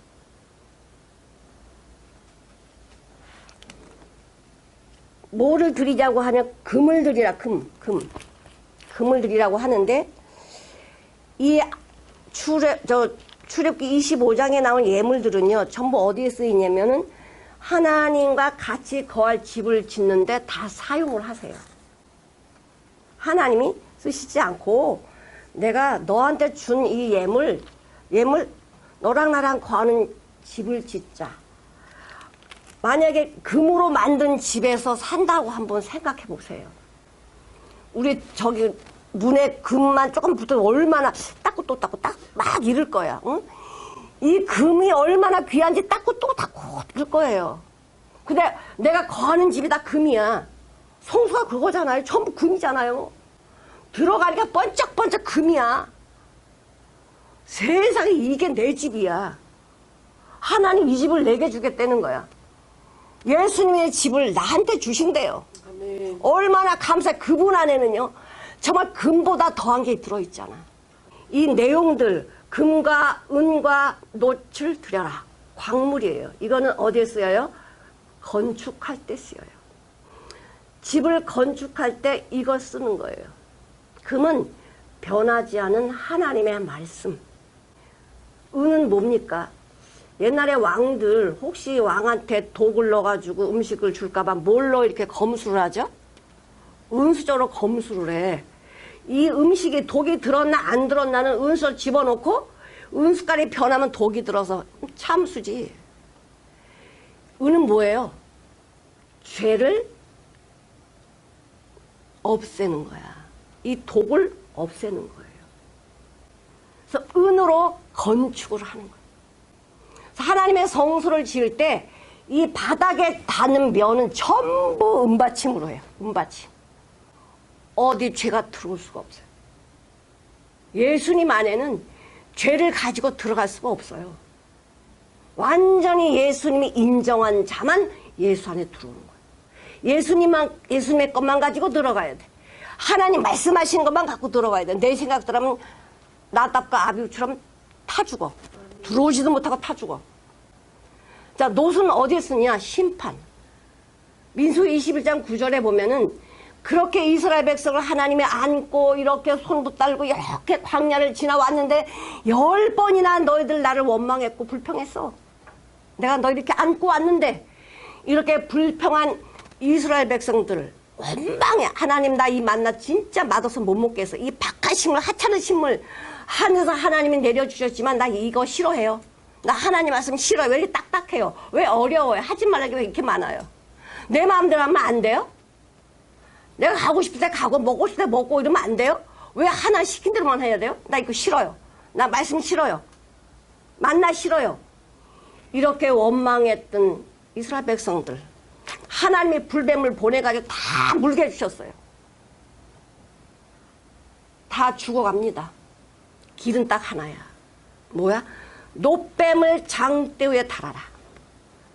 뭐를 드리자고 하냐? 금을 드리라. 금을 드리라고 하는데 이 출애굽기 25장에 나온 예물들은요 전부 어디에 쓰이냐면은 하나님과 같이 거할 집을 짓는데 다 사용을 하세요. 하나님이 쓰시지 않고 내가 너한테 준 이 예물 너랑 나랑 거하는 집을 짓자. 만약에 금으로 만든 집에서 산다고 한번 생각해 보세요. 우리 저기 눈에 금만 조금 붙으면 얼마나 닦고 또 닦고 막 이럴 거야. 응? 이 금이 얼마나 귀한지 닦고 또 닦고 이럴 거예요. 근데 내가 거하는 집이 다 금이야. 성수가 그거잖아요. 전부 금이잖아요. 들어가니까 번쩍번쩍 금이야. 세상에 이게 내 집이야. 하나님 이 집을 내게 주겠다는 거야. 예수님의 집을 나한테 주신대요. 아멘. 얼마나 감사해. 그분 안에는요 정말 금보다 더한 게 들어있잖아. 이 내용들 금과 은과 놋을 드려라. 광물이에요. 이거는 어디에 쓰여요? 건축할 때 쓰여요. 집을 건축할 때 이거 쓰는 거예요. 금은 변하지 않은 하나님의 말씀. 은은 뭡니까? 옛날에 왕들 혹시 왕한테 독을 넣어가지고 음식을 줄까봐 뭘로 이렇게 검수를 하죠? 은수저로 검수를 해. 이 음식이 독이 들었나 안 들었나는 은수를 집어넣고 은숟갈이 변하면 독이 들어서 참수지. 은은 뭐예요? 죄를 없애는 거야. 이 독을 없애는 거예요. 그래서 은으로 건축을 하는 거예요. 하나님의 성소를 지을 때 이 바닥에 닿는 면은 전부 은받침으로 해요. 은받침. 어디 죄가 들어올 수가 없어요. 예수님 안에는 죄를 가지고 들어갈 수가 없어요. 완전히 예수님이 인정한 자만 예수 안에 들어오는 거예요. 예수님의 것만 가지고 들어가야 돼. 하나님 말씀하신 것만 갖고 들어가야 돼. 내 생각대로는 나답과 아비후처럼 타 죽어. 들어오지도 못하고 타 죽어. 자, 놋은 어디에 쓰냐? 심판. 민수기 21장 9절에 보면은 그렇게 이스라엘 백성을 하나님이 안고 이렇게 손 붙들고 이렇게 광야를 지나왔는데 10번이나 너희들 나를 원망했고 불평했어. 내가 너희 이렇게 안고 왔는데 이렇게 불평한 이스라엘 백성들을 원망해. 하나님 나 이 만나 진짜 맛없어 못 먹겠어. 이 박한 식물 하찮은 식물 하늘에서 하나님이 내려주셨지만 나 이거 싫어해요. 나 하나님 말씀 싫어요. 왜 이렇게 딱딱해요? 왜 어려워요? 하지 말라는 게 왜 이렇게 많아요? 내 마음대로 하면 안 돼요? 내가 가고 싶을 때 가고 먹고 싶을 때 먹고 이러면 안 돼요? 왜 하나 시킨 대로만 해야 돼요? 나 이거 싫어요. 나 말씀 싫어요. 만나 싫어요. 이렇게 원망했던 이스라엘 백성들 하나님이 불뱀을 보내가지고 다 물게 해주셨어요. 다 죽어갑니다. 길은 딱 하나야. 뭐야? 놋뱀을 장대 위에 달아라.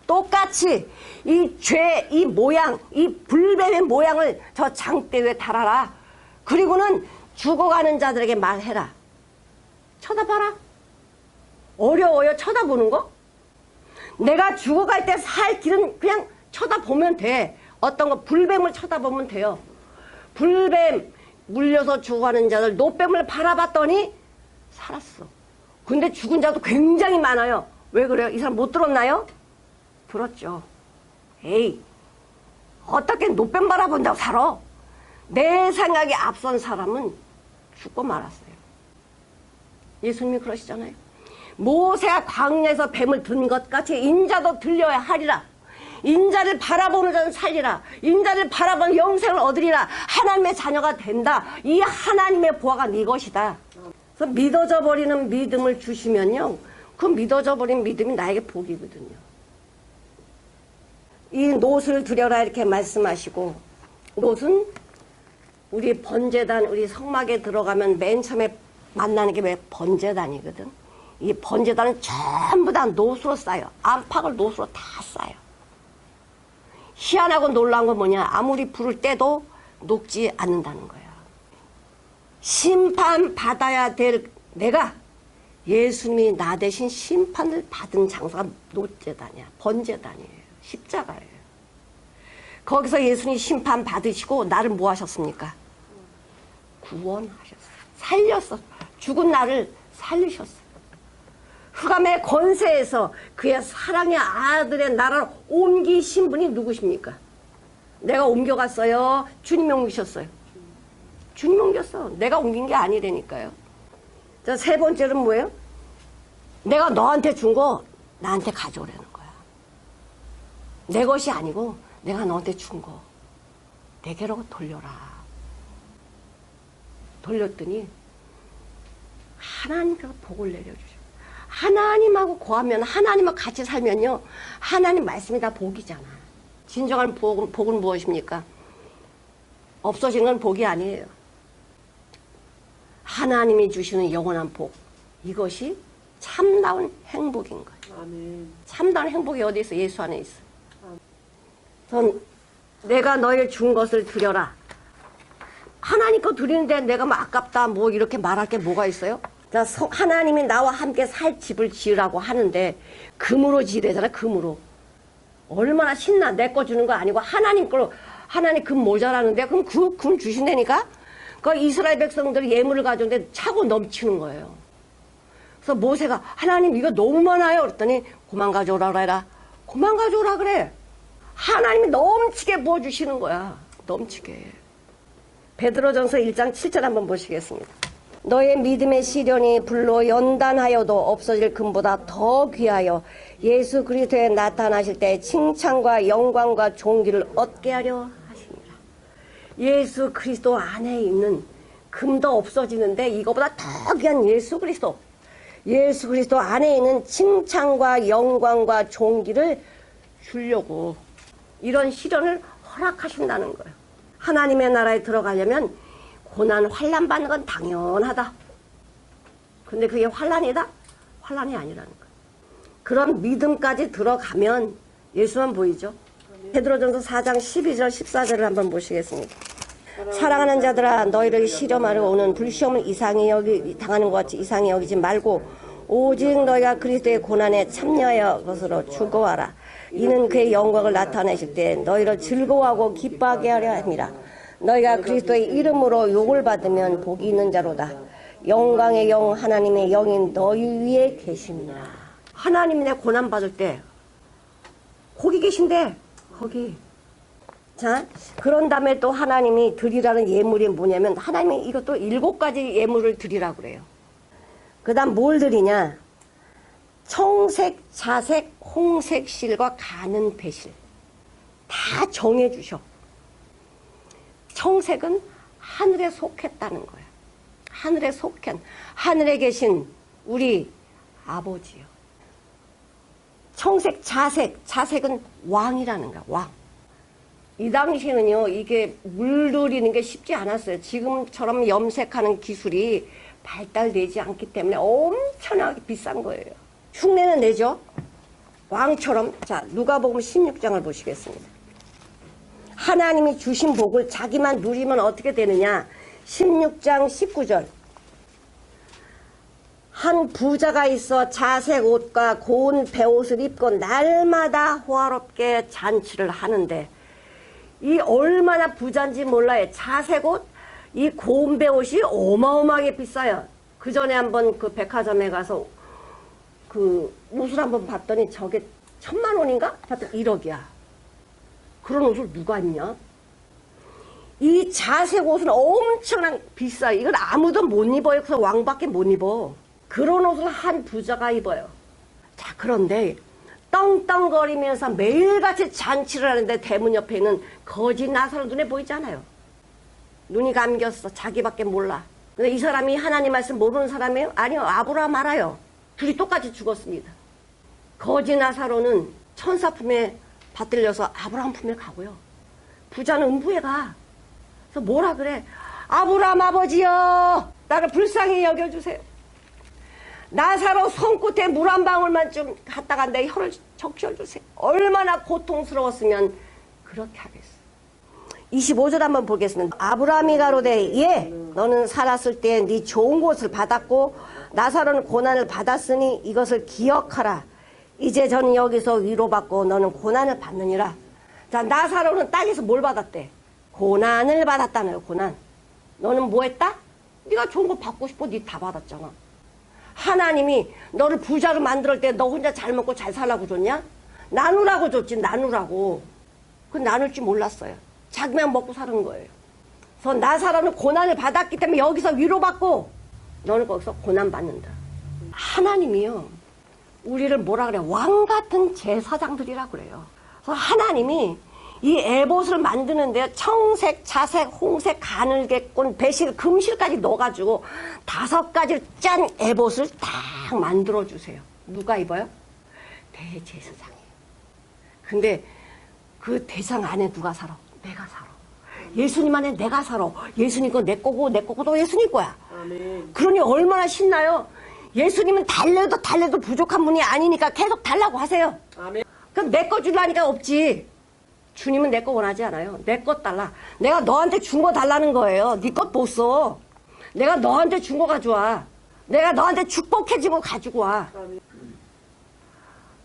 똑같이 이 죄, 이 모양, 이 불뱀의 모양을 저 장대 위에 달아라. 그리고는 죽어가는 자들에게 말해라. 쳐다봐라. 어려워요? 쳐다보는 거? 내가 죽어갈 때 살 길은 그냥 쳐다보면 돼. 어떤 거 불뱀을 쳐다보면 돼요. 불뱀 물려서 죽어가는 자들 놋뱀을 바라봤더니 살았어. 근데 죽은 자도 굉장히 많아요. 왜 그래요? 이 사람 못 들었나요? 들었죠. 에이, 어떻게 놋뱀 바라본다고 살아? 내 생각이 앞선 사람은 죽고 말았어요. 예수님이 그러시잖아요. 모세가 광야에서 뱀을 든 것 같이 인자도 들려야 하리라. 인자를 바라보는 자는 살리라. 인자를 바라보는 영생을 얻으리라. 하나님의 자녀가 된다. 이 하나님의 보화가 네 것이다. 그래서 믿어져 버리는 믿음을 주시면요, 그 믿어져 버린 믿음이 나에게 복이거든요. 이 놋을 드려라 이렇게 말씀하시고, 놋은 우리 번제단, 우리 성막에 들어가면 맨 처음에 만나는 게 왜 번제단이거든. 이 번제단은 전부 다 놋으로 쌓여. 안팎을 놋으로 다 쌓여. 희한하고 놀라운 건 뭐냐? 아무리 불을 떼도 녹지 않는다는 거야. 심판받아야 될 내가 예수님이 나 대신 심판을 받은 장소가 놋제단이야. 번제단이에요. 십자가예요. 거기서 예수님이 심판 받으시고 나를 뭐 하셨습니까? 구원하셨어요. 살렸어. 죽은 나를 살리셨어요. 흑암의 권세에서 그의 사랑의 아들의 나라를 옮기신 분이 누구십니까? 내가 옮겨갔어요? 주님이 옮기셨어요? 주님이 옮겼어. 내가 옮긴 게 아니라니까요. 자, 세 번째는 뭐예요? 내가 너한테 준 거 나한테 가져오라는 거야. 내 것이 아니고 내가 너한테 준 거 내게로 돌려라. 돌렸더니 하나님께서 복을 내려주셔. 하나님하고 거하면, 하나님하고 같이 살면요, 하나님 말씀이 다 복이잖아. 진정한 복은 무엇입니까? 없어진 건 복이 아니에요. 하나님이 주시는 영원한 복, 이것이 참다운 행복인 거예요. 아멘. 참다운 행복이 어디 있어? 예수 안에 있어. 전 내가 너희를 준 것을 드려라. 하나님 거 드리는데 내가 뭐 아깝다 뭐 이렇게 말할 게 뭐가 있어요? 자, 하나님이 나와 함께 살 집을 지으라고 하는데 금으로 지으래잖아. 금으로. 얼마나 신나. 내 거 주는 거 아니고 하나님 걸로. 하나님 금 모자라는데 그럼 그 금 주신다니까? 그 이스라엘 백성들이 예물을 가져오는데 차고 넘치는 거예요. 그래서 모세가 하나님 이거 너무 많아요. 그랬더니 그만 가져오라 그래라. 그만 가져오라 그래. 하나님이 넘치게 부어주시는 거야. 넘치게. 베드로전서 1장 7절 한번 보시겠습니다. 너의 믿음의 시련이 불로 연단하여도 없어질 금보다 더 귀하여 예수 그리스도에 나타나실 때 칭찬과 영광과 존귀를 얻게 하려 하십니다. 예수 그리스도 안에 있는 금도 없어지는데 이거보다 더 귀한 예수 그리스도. 예수 그리스도 안에 있는 칭찬과 영광과 존귀를 주려고 이런 시련을 허락하신다는 거예요. 하나님의 나라에 들어가려면 고난, 환난 받는 건 당연하다. 근데 그게 환난이다? 환난이 아니라는 거예요. 그런 믿음까지 들어가면 예수만 보이죠. 베드로전서 4장 12절 14절을 한번 보시겠습니다. 사랑하는 자들아 너희를 시험하러 오는 불시험을 이상히 당하는 것 같이 이상히 여기지 말고 오직 너희가 그리스도의 고난에 참여하여 것으로 즐거워하라. 이는 그의 영광을 나타내실 때 너희를 즐거워하고 기뻐하게 하려 합니다. 너희가 그리스도의 이름으로 욕을 받으면 복이 있는 자로다. 영광의 영 하나님의 영인 너희 위에 계십니다. 하나님이 내 고난 받을 때 거기 계신데 거기. 자, 그런 다음에 또 하나님이 드리라는 예물이 뭐냐면 하나님이 이것도 7가지 예물을 드리라고 그래요. 그 다음 뭘 드리냐? 청색, 자색, 홍색 실과 가는 배실 다 정해주셔. 청색은 하늘에 속했다는 거야. 하늘에 속한, 하늘에 계신 우리 아버지요. 청색, 자색, 자색은 왕이라는 거야. 왕. 이 당시에는요, 이게 물들이는 게 쉽지 않았어요. 지금처럼 염색하는 기술이 발달되지 않기 때문에 엄청나게 비싼 거예요. 흉내는 내죠? 왕처럼. 자, 누가복음 16장을 보시겠습니다. 하나님이 주신 복을 자기만 누리면 어떻게 되느냐? 16장 19절. 한 부자가 있어 자색 옷과 고운 베옷을 입고 날마다 호화롭게 잔치를 하는데 이 얼마나 부자인지 몰라요. 자색 옷, 이 고운 베옷이 어마어마하게 비싸요. 그 전에 한번 그 백화점에 가서 그 옷을 한번 봤더니 저게 1000만 원인가? 하여튼 1억이야. 그런 옷을 누가 입냐? 이 자색 옷은 엄청난 비싸요. 이건 아무도 못 입어요. 그래서 왕밖에 못 입어. 그런 옷을 한 부자가 입어요. 자, 그런데 떵떵거리면서 매일같이 잔치를 하는데 대문 옆에 있는 거지 나사로 눈에 보이잖아요. 눈이 감겼어. 자기밖에 몰라. 근데 이 사람이 하나님 말씀 모르는 사람이에요? 아니요. 아브라함 알아요. 둘이 똑같이 죽었습니다. 거지 나사로는 천사 품에 받들려서 아브라함 품에 가고요. 부자는 음부에 가. 그래서 뭐라 그래? 아브라함 아버지여, 나를 불쌍히 여겨주세요. 나사로 손끝에 물 한 방울만 좀 갖다가 내 혀를 적셔주세요. 얼마나 고통스러웠으면 그렇게 하겠어. 25절 한번 보겠습니다. 아브라함이 가로되 예, 너는 살았을 때 네 좋은 곳을 받았고 나사로는 고난을 받았으니 이것을 기억하라. 이제 저는 여기서 위로받고 너는 고난을 받느니라. 자, 나사로는 땅에서 뭘 받았대? 고난을 받았다는 거예요. 고난. 너는 뭐 했다? 네가 좋은 거 받고 싶어. 네 다 받았잖아. 하나님이 너를 부자로 만들 때 너 혼자 잘 먹고 잘 살라고 줬냐? 나누라고 줬지. 나누라고. 그 나눌 줄 몰랐어요. 자기만 먹고 사는 거예요. 그래서 나사로는 고난을 받았기 때문에 여기서 위로받고 너는 거기서 고난받는다. 하나님이요, 우리를 뭐라 그래? 왕 같은 제사장들이라 그래요. 그래서 하나님이 이 에봇을 만드는데 청색, 자색, 홍색, 가늘게꾼, 배실, 금실까지 넣어가지고 5가지를 짠 에봇을 딱 만들어주세요. 누가 입어요? 대제사장이에요. 근데 그 대상 안에 누가 살아? 내가 살아. 예수님 안에 내가 살아. 예수님 거 내 거고 내 거고도 예수님 거야. 아멘. 그러니 얼마나 신나요? 예수님은 달래도 부족한 분이 아니니까 계속 달라고 하세요. 아멘. 그럼 내 거 주려니까 없지. 주님은 내 거 원하지 않아요. 내 것 달라. 내가 너한테 준 거 달라는 거예요. 네 것 못 써. 내가 너한테 준 거 가져와. 내가 너한테 축복해준 거 가지고 와. 아멘.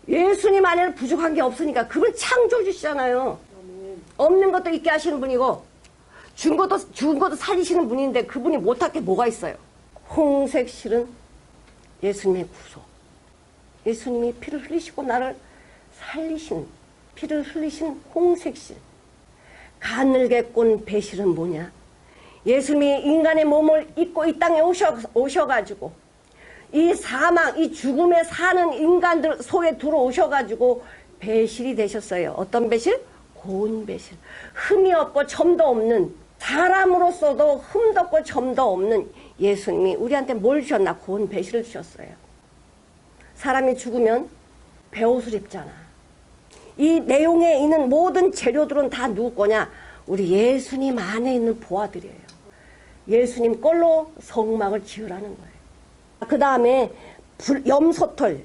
예수님 안에는 부족한 게 없으니까 그분 창조주시잖아요. 아멘. 없는 것도 있게 하시는 분이고 준 것도 살리시는 분인데 그분이 못할 게 뭐가 있어요. 홍색 실은 예수님의 구속. 예수님이 피를 흘리시고 나를 살리신, 피를 흘리신 홍색 실. 가늘게 꼰 배실은 뭐냐? 예수님이 인간의 몸을 입고 이 땅에 오셔가지고 이 사망, 이 죽음에 사는 인간들 속에 들어오셔가지고 배실이 되셨어요. 어떤 배실? 고운 배실. 흠이 없고 점도 없는, 사람으로서도 흠도 없고 점도 없는 예수님이 우리한테 뭘 주셨나? 고운 배실을 주셨어요. 사람이 죽으면 베옷을 입잖아. 이 내용에 있는 모든 재료들은 다 누구 거냐? 우리 예수님 안에 있는 보아들이에요. 예수님 걸로 성막을 지으라는 거예요. 그 다음에 염소털.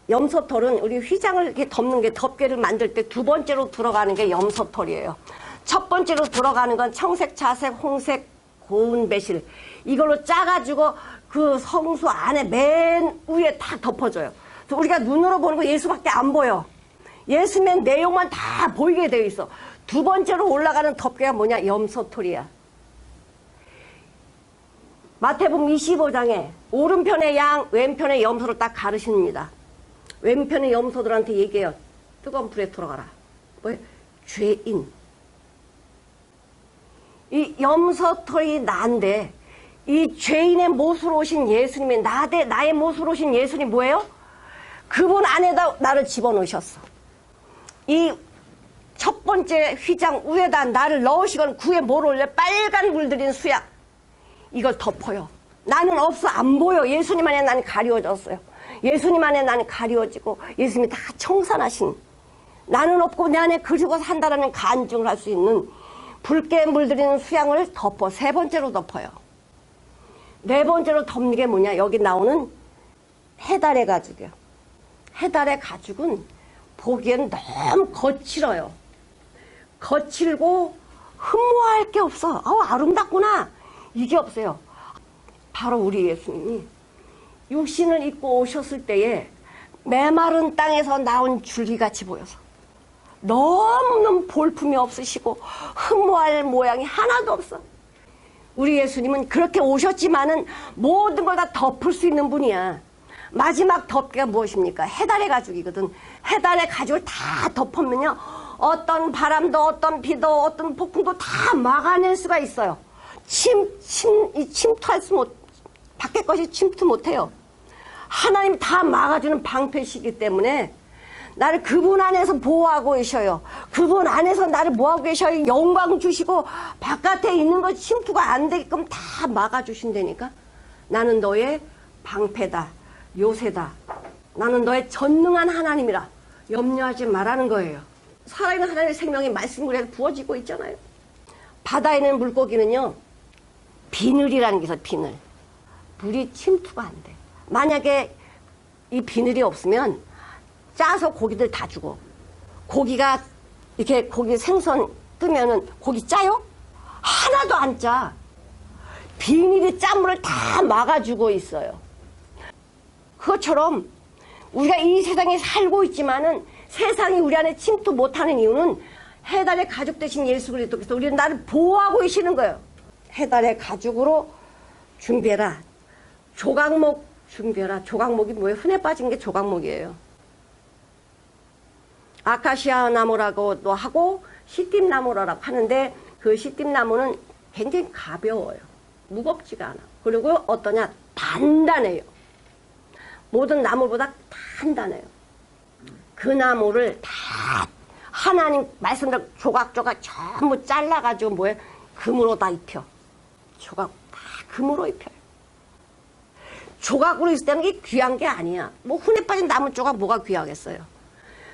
염소털은 우리 휘장을 이렇게 덮는 게, 덮개를 만들 때 2번째로 들어가는 게 염소털이에요. 첫 번째로 들어가는 건 청색, 자색, 홍색, 고운 배실. 이걸로 짜가지고 그 성수 안에 맨 위에 딱 덮어줘요. 그래서 우리가 눈으로 보는 거 예수밖에 안 보여. 예수님의 내용만 다 보이게 되어 있어. 2번째로 올라가는 덮개가 뭐냐? 염소털이야. 마태복음 25장에 오른편의 양, 왼편의 염소를 딱 가르십니다. 왼편의 염소들한테 얘기해요. 뜨거운 불에 들어가라. 뭐예요? 죄인. 이 염소털이 나인데 이 죄인의 모습으로 오신 예수님이 나의 모습으로 오신 예수님이 뭐예요? 그분 안에다 나를 집어넣으셨어. 이 첫 번째 휘장 위에다 나를 넣으시건 그에 뭘 올려? 빨간 물 들인 수약. 이걸 덮어요. 나는 없어. 안 보여. 예수님 안에 나는 가리워졌어요. 예수님 안에 나는 가리워지고 예수님이 다 청산하신, 나는 없고 내 안에 그리고 산다라는 간증을 할 수 있는 붉게 물들이는 수양을 덮어. 3번째로 덮어요. 4번째로 덮는 게 뭐냐? 여기 나오는 해달의 가죽이요. 해달의 가죽은 보기에는 너무 거칠어요. 거칠고 흠모할 게 없어. 아름답구나. 이게 없어요. 바로 우리 예수님이 육신을 입고 오셨을 때에 메마른 땅에서 나온 줄기같이 보여서 너무너무 볼품이 없으시고 흠모할 모양이 하나도 없어. 우리 예수님은 그렇게 오셨지만은 모든 걸 다 덮을 수 있는 분이야. 마지막 덮개가 무엇입니까? 해달의 가죽이거든. 해달의 가죽을 다 덮으면요, 어떤 바람도 어떤 비도 어떤 폭풍도 다 막아낼 수가 있어요. 침투할 수 못, 밖에 것이 침투 못해요. 하나님 다 막아주는 방패시기 때문에 나를 그분 안에서 보호하고 계셔요. 그분 안에서 나를 뭐하고 계셔요? 영광 주시고 바깥에 있는 것 침투가 안 되게끔 다 막아주신다니까. 나는 너의 방패다, 요새다. 나는 너의 전능한 하나님이라. 염려하지 말라는 거예요. 살아있는 하나님의 생명이 말씀으로 부어지고 있잖아요. 바다에 있는 물고기는요, 비늘이라는 게 있어요. 비늘. 물이 침투가 안 돼. 만약에 이 비늘이 없으면 짜서 고기들 다 죽어. 고기가 이렇게 고기 생선 뜨면은 고기 짜요? 하나도 안 짜. 비닐이 짠물을 다 막아주고 있어요. 그것처럼 우리가 이 세상에 살고 있지만은 세상이 우리 안에 침투 못하는 이유는 해달의 가죽 대신 예수 그리스도께서 우리는 나를 보호하고 계시는 거예요. 해달의 가죽으로 준비해라. 조각목 준비해라. 조각목이 뭐예요? 흔해 빠진 게 조각목이에요. 아카시아 나무라고도 하고 시띠나무라고 하는데 그 시띠나무는 굉장히 가벼워요. 무겁지가 않아. 그리고 어떠냐? 단단해요. 모든 나무보다 단단해요. 그 나무를 다 하나님 말씀대로 조각조각 전부 잘라가지고 뭐해? 금으로 다 입혀. 조각 다 금으로 입혀요. 조각으로 있을 때는 게 귀한 게 아니야. 뭐 흔해 빠진 나무 조각 뭐가 귀하겠어요.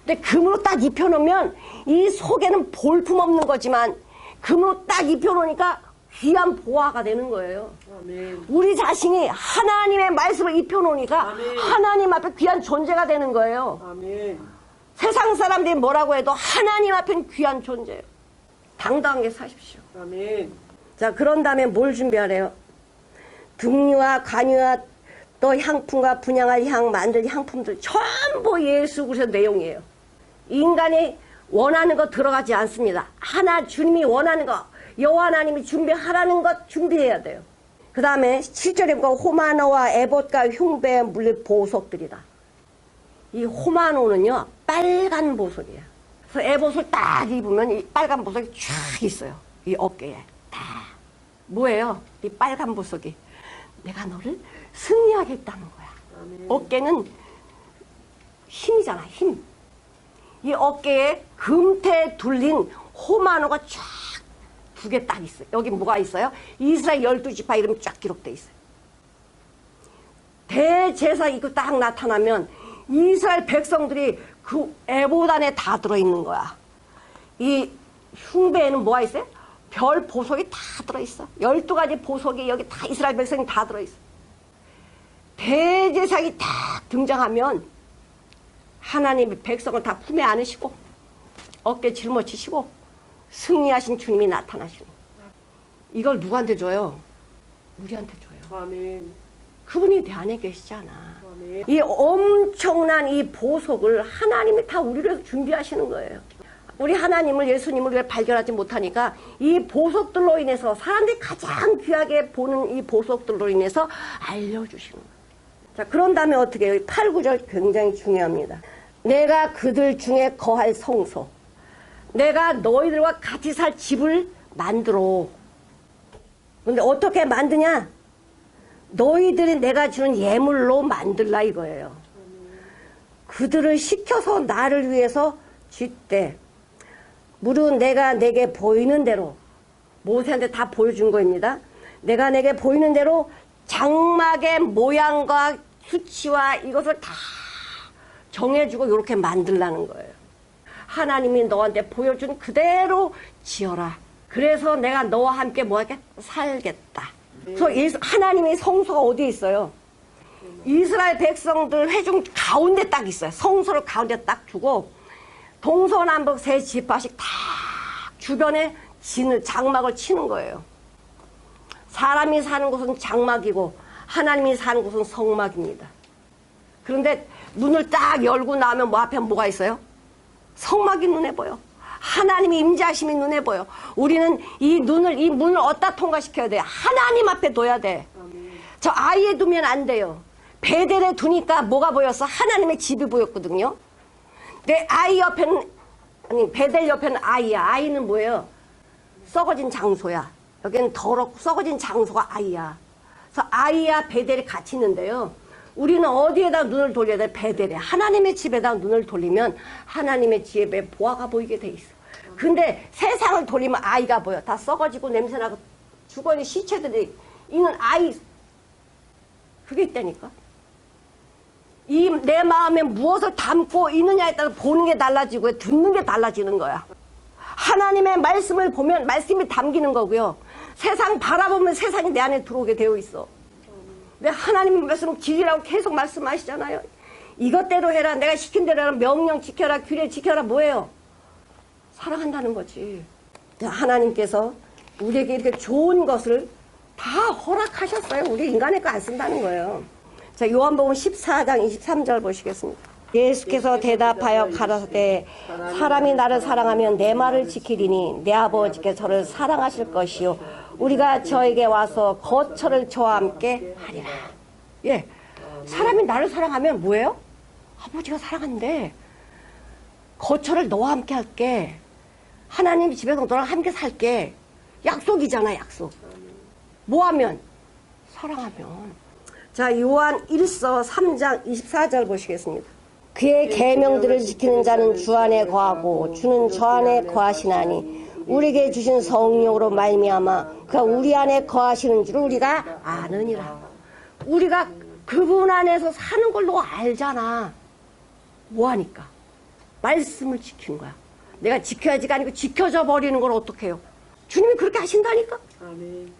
근데 금으로 딱 입혀놓으면 이 속에는 볼품없는 거지만 금으로 딱 입혀놓으니까 귀한 보화가 되는 거예요. 아멘. 우리 자신이 하나님의 말씀을 입혀놓으니까 아멘. 하나님 앞에 귀한 존재가 되는 거예요. 아멘. 세상 사람들이 뭐라고 해도 하나님 앞에는 귀한 존재예요. 당당하게 사십시오. 아멘. 자, 그런 다음에 뭘 준비하래요? 등류와 관유와 또 향품과 분향할 향, 만들 향품들 전부 예수 그리스도 내용이에요. 인간이 원하는 거 들어가지 않습니다. 하나 주님이 원하는 거, 여호와 하나님이 준비하라는 것 준비해야 돼요. 그 다음에 7절에 보니까 호마노와 에봇과 흉배의 물린 보석들이다. 이 호마노는요 빨간 보석이에요. 그래서 에봇을 딱 입으면 이 빨간 보석이 쫙 있어요. 이 어깨에 다. 뭐예요? 이 빨간 보석이 내가 너를 승리하겠다는 거야. 아멘. 어깨는 힘이잖아, 힘. 이 어깨에 금태 둘린 호마노가 쫙 두 개 딱 있어요. 여기 뭐가 있어요? 이스라엘 12지파 이름이 쫙 기록돼 있어요. 대제사 이거 딱 나타나면 이스라엘 백성들이 그 에봇 안에 다 들어있는 거야. 이 흉배에는 뭐가 있어요? 별 보석이 다 들어있어. 12가지 보석이 여기 다 이스라엘 백성이 다 들어있어. 대제사장이 딱 등장하면 하나님의 백성을 다 품에 안으시고 어깨 짊어지시고 승리하신 주님이 나타나시는 이걸 누구한테 줘요? 우리한테 줘요. 아멘. 그분이 내 안에 계시잖아. 아멘. 이 엄청난 이 보석을 하나님이 다 우리를 위해서 준비하시는 거예요. 우리 하나님을 예수님을 왜 발견하지 못하니까 이 보석들로 인해서 사람들이 가장 귀하게 보는 이 보석들로 인해서 알려주시는 거예요. 자, 그런 다음에 어떻게 해요? 8, 9절 굉장히 중요합니다. 내가 그들 중에 거할 성소, 내가 너희들과 같이 살 집을 만들어. 근데 어떻게 만드냐? 너희들이 내가 주는 예물로 만들라 이거예요. 그들을 시켜서 나를 위해서 짓되 무릇 내가 내게 보이는 대로 모세한테 다 보여준 거입니다. 내가 내게 보이는 대로 장막의 모양과 수치와 이것을 다 정해주고 이렇게 만들라는 거예요. 하나님이 너한테 보여준 그대로 지어라. 그래서 내가 너와 함께 뭐하게 살겠다. 그래서 하나님의 성소가 어디에 있어요? 이스라엘 백성들 회중 가운데 딱 있어요. 성소를 가운데 딱 두고 동서남북 세 지파씩 다 주변에 장막을 치는 거예요. 사람이 사는 곳은 장막이고 하나님이 사는 곳은 성막입니다. 그런데 문을 딱 열고 나면 뭐 앞에 뭐가 있어요? 성막이 눈에 보여. 하나님의 임재하심이 눈에 보여. 우리는 이 문을 어디다 통과시켜야 돼? 하나님 앞에 둬야 돼. 저 아이에 두면 안 돼요. 베델에 두니까 뭐가 보였어? 하나님의 집이 보였거든요. 내 아이 옆에는, 아니, 베델 옆에는 아이야. 아이는 뭐예요? 썩어진 장소야. 여기는 더럽고 썩어진 장소가 아이야. 그래서 아이야 베델이 같이 있는데요. 우리는 어디에다 눈을 돌려야 돼? 베델에. 하나님의 집에다 눈을 돌리면 하나님의 집에 보화가 보이게 돼 있어. 근데 세상을 돌리면 아이가 보여. 다 썩어지고 냄새나고 죽어있는 시체들이 있는 아이. 그게 있다니까. 이 내 마음에 무엇을 담고 있느냐에 따라 보는 게 달라지고 듣는 게 달라지는 거야. 하나님의 말씀을 보면 말씀이 담기는 거고요. 세상 바라보면 세상이 내 안에 들어오게 되어 있어. 근데 하나님의 말씀은 길이라고 계속 말씀하시잖아요. 이것대로 해라. 내가 시킨 대로 해라. 명령 지켜라. 규례 지켜라. 뭐예요? 사랑한다는 거지. 하나님께서 우리에게 이렇게 좋은 것을 다 허락하셨어요. 우리 인간의 거 안 쓴다는 거예요. 자, 요한복음 14장 23절 보시겠습니다. 예수께서 대답하여 가라사대 사람이 나를 사랑하면 내 말을 지키리니 내 아버지께 저를 사랑하실 것이요 우리가 저에게 와서 거처를 저와 함께 하리라. 예, 사람이 나를 사랑하면 뭐예요? 아버지가 사랑한대. 거처를 너와 함께 할게. 하나님 집에서 너랑 함께 살게. 약속이잖아, 약속. 뭐하면? 사랑하면. 자, 요한 1서 3장 24절 보시겠습니다. 그의 계명들을 지키는 자는 주 안에 거하고 주는 저 안에 거하시나니 우리에게 주신 성령으로 말미암아 그가 우리 안에 거하시는 줄 우리가 아느니라. 우리가 그분 안에서 사는 걸 너 알잖아. 뭐하니까? 말씀을 지키는 거야. 내가 지켜야지가 아니고 지켜져 버리는 걸 어떻게 해요? 주님이 그렇게 하신다니까. 아멘.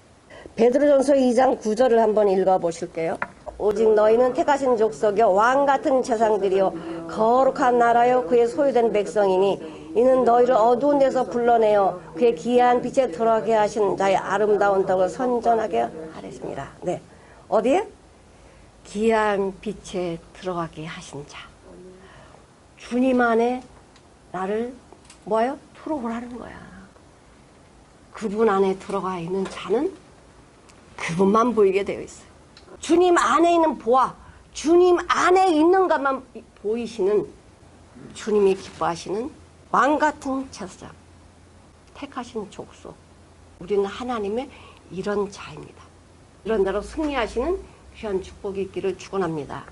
베드로전서 2장 9절을 한번 읽어보실게요. 오직 너희는 택하신 족속이요 왕같은 제사장들이요 거룩한 나라요 그의 소유된 백성이니 이는 너희를 어두운 데서 불러내어 그의 귀한 빛에 들어가게 하신 자의 아름다운 덕을 선전하게 하랬습니다. 네, 어디에? 귀한 빛에 들어가게 하신 자. 주님 안에 나를 뭐예요? 들어오라는 거야. 그분 안에 들어가 있는 자는 그분만 보이게 되어 있어요. 주님 안에 있는 보아, 주님 안에 있는 것만 보이시는 주님이 기뻐하시는 왕같은 제사장, 택하신 족속. 우리는 하나님의 이런 자입니다. 이런 대로 승리하시는 귀한 축복이 있기를 축원합니다.